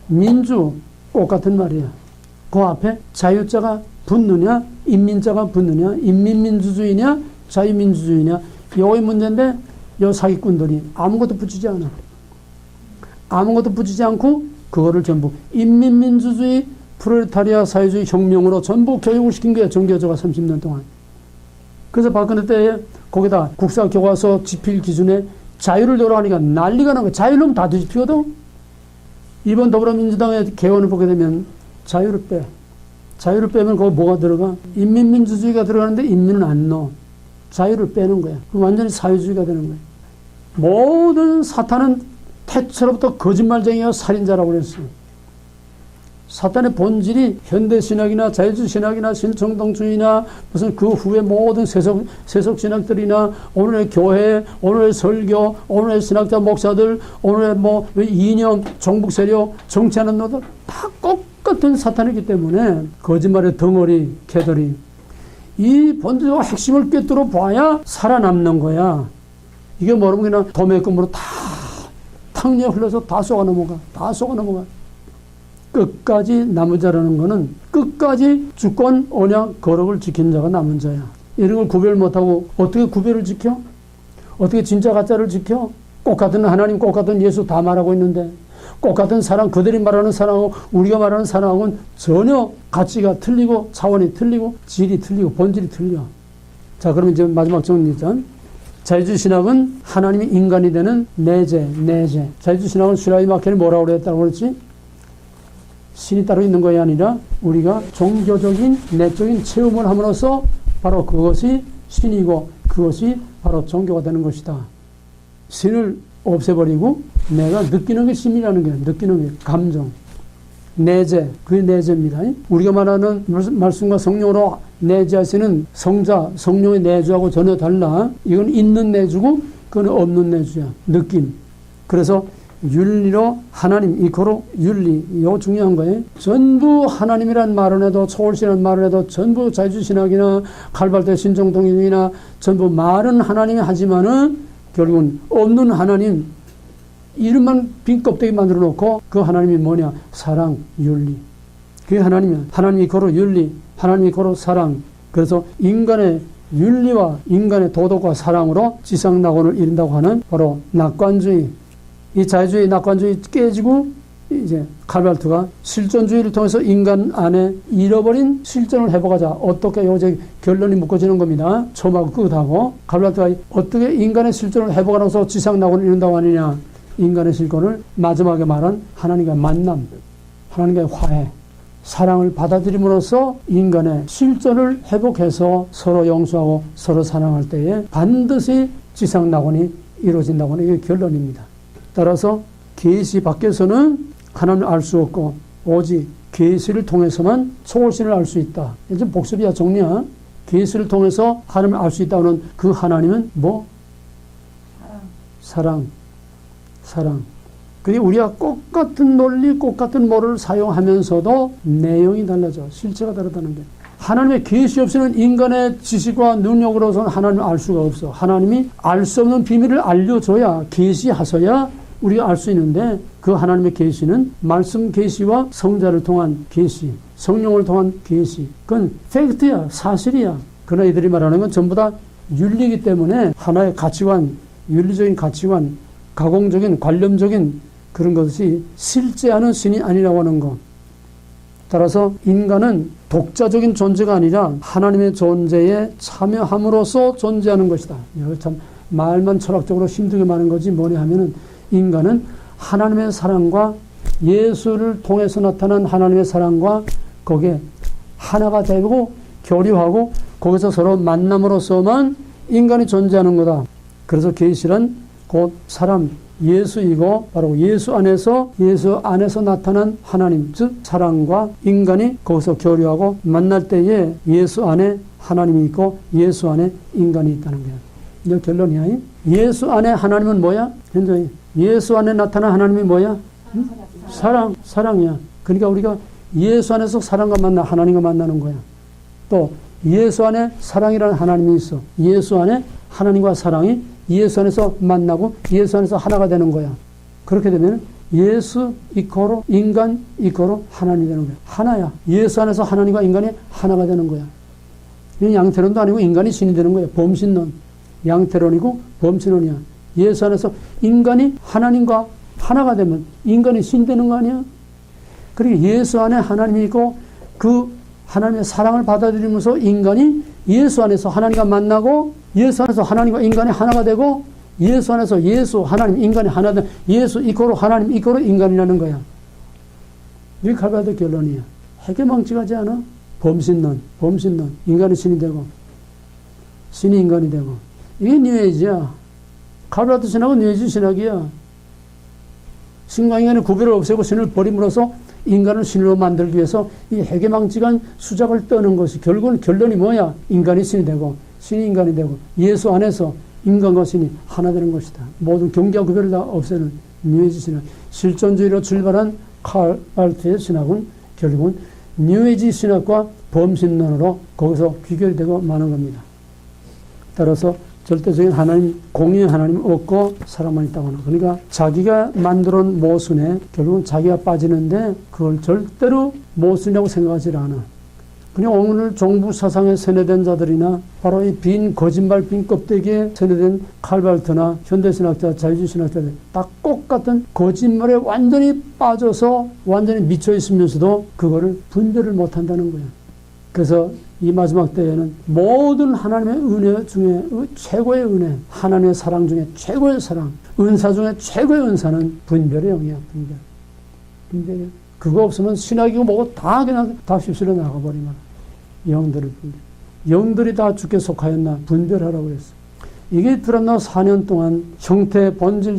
민주 똑같은 말이야. 그 앞에 자유자가 붙느냐 인민자가 붙느냐 인민민주주의냐 자유민주주의냐 요의 문제인데 요 사기꾼들이 아무것도 붙이지 않아. 아무것도 붙이지 않고 그거를 전부 인민민주주의 프롤레타리아 사회주의 혁명으로 전부 교육을 시킨 거야. 정교조가 30년 동안. 그래서 박근혜 때에 거기다 국사교과서 집필 기준에 자유를 넣으라니까 난리가 난 거야. 자유는 다 뒤집히거든. 이번 더불어민주당의 개헌을 보게 되면 자유를 빼. 자유를 빼면 거기 뭐가 들어가? 인민민주주의가 들어가는데 인민은 안 넣어. 자유를 빼는 거야. 그럼 완전히 사회주의가 되는 거야. 모든 사탄은 태초로부터 거짓말쟁이와 살인자라고 그랬어요. 사탄의 본질이 현대신학이나 자유주의신학이나 신청동주의나 무슨 그 후에 모든 세속신학들이나 오늘의 교회, 오늘의 설교, 오늘의 신학자 목사들, 오늘의 뭐 이념, 종북세력, 정치하는 놈들 다 똑같은 사탄이기 때문에 거짓말의 덩어리, 개들이 이 본질과 핵심을 꿰뚫어 봐야 살아남는 거야. 이게 뭐라면 그냥 도매금으로 다 탕리에 흘러서 다 쏘아 넘어가. 다 쏘아 넘어가. 끝까지 남은 자라는 것은 끝까지 주권, 언약, 거룩을 지킨 자가 남은 자야. 이런 걸 구별 못하고 어떻게 구별을 지켜? 어떻게 진짜 가짜를 지켜? 똑같은 하나님, 똑같은 예수 다 말하고 있는데 똑같은 사랑, 그들이 말하는 사랑하고 우리가 말하는 사랑하고는 전혀 가치가 틀리고 차원이 틀리고 질이 틀리고 본질이 틀려. 자, 그러면 이제 마지막 정리죠. 자유주의 신학은 하나님이 인간이 되는 내재. 자유주의 신학은 슈라이 마켈이 뭐라고 그랬다고 그랬지? 신이 따로 있는 것이 아니라 우리가 종교적인 내적인 체험을 함으로써 바로 그것이 신이고 그것이 바로 종교가 되는 것이다. 신을 없애버리고 내가 느끼는 게 신이라는 게 느끼는 게 감정. 내재, 그게 내재입니다. 우리가 말하는 말씀과 성령으로 내재하시는 성자, 성령의 내주하고 전혀 달라. 이건 있는 내주고 그건 없는 내주야. 느낌. 그래서 윤리로 하나님, 이코로 윤리, 이거 중요한 거예요. 전부 하나님이란 말은 해도 초월신이라는 말은 해도 전부 자유주의신학이나 칼발트 신정동인이나 전부 말은 하나님이 하지만은 결국은 없는 하나님 이름만 빈 껍데기 만들어 놓고 그 하나님이 뭐냐? 사랑, 윤리. 그게 하나님이야. 하나님 이코로 윤리, 하나님 이코로 사랑. 그래서 인간의 윤리와 인간의 도덕과 사랑으로 지상낙원을 이룬다고 하는 바로 낙관주의. 이 자유주의, 낙관주의 깨지고 이제 칼발트가 실존주의를 통해서 인간 안에 잃어버린 실존을 회복하자. 어떻게 요새 결론이 묶어지는 겁니다. 처음하고 끝하고 칼발트가 어떻게 인간의 실존을 회복하면서 지상낙원을 이룬다고 하느냐. 인간의 실존을 마지막에 말한 하나님과의 만남, 하나님과의 화해, 사랑을 받아들임으로써 인간의 실존을 회복해서 서로 용서하고 서로 사랑할 때에 반드시 지상낙원이 이루어진다고 하는 이게 결론입니다. 따라서 계시 밖에서는 하나님을 알 수 없고 오직 계시를 통해서만 초월신을 알 수 있다. 이제 복습이야, 정리야. 계시를 통해서 하나님을 알 수 있다는 그 하나님은 뭐? 사랑. 그게 우리가 똑같은 논리, 똑같은 모를 사용하면서도 내용이 달라져. 실체가 다르다는 게. 하나님의 계시 없이는 인간의 지식과 능력으로서는 하나님을 알 수가 없어. 하나님이 알 수 없는 비밀을 알려줘야, 계시하셔야 우리가 알 수 있는데, 그 하나님의 계시는 말씀 계시와 성자를 통한 계시, 성령을 통한 계시. 그건 팩트야, 사실이야. 그러나 이들이 말하는 건 전부 다 윤리이기 때문에 하나의 가치관, 윤리적인 가치관, 가공적인, 관념적인 그런 것이 실제하는 신이 아니라고 하는 것. 따라서 인간은 독자적인 존재가 아니라 하나님의 존재에 참여함으로써 존재하는 것이다. 이거 참 말만 철학적으로 힘들게 많은 거지 뭐냐 하면은 인간은 하나님의 사랑과 예수를 통해서 나타난 하나님의 사랑과 거기에 하나가 되고 교류하고 거기서 서로 만남으로써만 인간이 존재하는 거다. 그래서 계시란 곧 사람, 예수이고 바로 예수 안에서 나타난 하나님, 즉 사랑과 인간이 거기서 교류하고 만날 때에 예수 안에 하나님이 있고 예수 안에 인간이 있다는 거야. 이게 결론이야. 예수 안에 하나님은 뭐야? 현재 예수 안에 나타난 하나님이 뭐야? 응? 사랑이야. 그러니까 우리가 예수 안에서 사랑과 만나 하나님과 만나는 거야. 또 예수 안에 사랑이라는 하나님이 있어. 예수 안에 하나님과 사랑이 예수 안에서 만나고 예수 안에서 하나가 되는 거야. 그렇게 되면 예수 이코로 인간 이코로 하나님이 되는 거야. 하나야. 예수 안에서 하나님과 인간이 하나가 되는 거야. 이건 양태론도 아니고 인간이 신이 되는 거야. 범신론. 양태론이고 범신론이야. 예수 안에서 인간이 하나님과 하나가 되면 인간이 신 되는 거 아니야? 그리고 예수 안에 하나님이 있고 그 하나님의 사랑을 받아들이면서 인간이 예수 안에서 하나님과 만나고 예수 안에서 하나님과 인간이 하나가 되고 예수 안에서 예수, 하나님, 인간이 하나 된 예수 이코로 하나님 이코로 인간이라는 거야. 이게 칼바르트 결론이야. 해괴망측하지 않아? 범신론. 인간이 신이 되고 신이 인간이 되고 이게 뉴에이지야. 칼바르트 신학은 뉴에이지 신학이야. 신과 인간의 구별을 없애고 신을 버림으로써 인간을 신으로 만들기 위해서 이 해괴망측한 수작을 떠는 것이 결국은 결론이 뭐야? 인간이 신이 되고 신이 인간이 되고 예수 안에서 인간과 신이 하나 되는 것이다. 모든 경계와 구별을 다 없애는 뉴에이지 신학. 실존주의로 출발한 칼바르트의 신학은 결국은 뉴에이지 신학과 범신론으로 거기서 귀결이 되고 마는 겁니다. 따라서 절대적인 하나님, 공의의 하나님 없고 사람만 있다고 하는. 그러니까 자기가 만들어 놓은 모순에 결국은 자기가 빠지는데 그걸 절대로 모순이라고 생각하지 않아. 그냥 오늘 정부 사상에 세뇌된 자들이나 바로 이 빈 거짓말 빈 껍데기에 세뇌된 칼바르트나 현대신학자, 자유주의 신학자들 다 똑같은 거짓말에 완전히 빠져서 완전히 미쳐 있으면서도 그거를 분별을 못한다는 거야. 그래서 이 마지막 때에는 모든 하나님의 은혜 중에 최고의 은혜, 하나님의 사랑 중에 최고의 사랑, 은사 중에 최고의 은사는 분별의 영이야. 분별이야. 그거 없으면 신학이고 뭐고 다 그냥 다 휩쓸려 나가버리면 영들을 분별. 영들이 다 주께 속하였나 분별하라고 했어. 이게 드러나 4년 동안 형태, 본질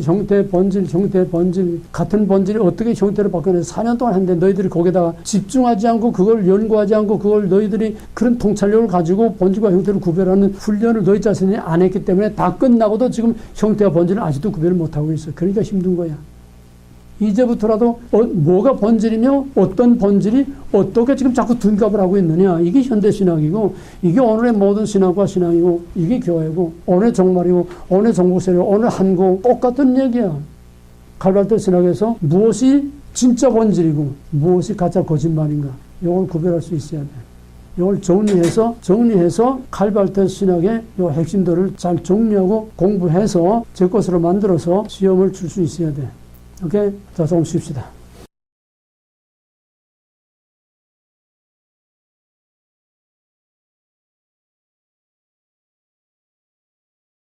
같은 본질이 어떻게 형태를 바뀌었는지 4년 동안 했는데 너희들이 거기다가 집중하지 않고 그걸 연구하지 않고 그걸 너희들이 그런 통찰력을 가지고 본질과 형태를 구별하는 훈련을 너희 자신이 안 했기 때문에 다 끝나고도 지금 형태와 본질을 아직도 구별을 못하고 있어. 그러니까 힘든 거야. 이제부터라도 뭐가 본질이며 어떤 본질이 어떻게 지금 자꾸 둔갑을 하고 있느냐. 이게 현대신학이고 이게 오늘의 모든 신학과 신앙이고 이게 교회고 오늘의 종말이고 오늘의 종국세력 오늘 한국 똑같은 얘기야. 칼바르트 신학에서 무엇이 진짜 본질이고 무엇이 가짜 거짓말인가 이걸 구별할 수 있어야 돼. 이걸 정리해서 칼바르트 신학의 요 핵심들을 잘 정리하고 공부해서 제 것으로 만들어서 시험을 칠 수 있어야 돼. 오케이? 자, 조금 쉽시다.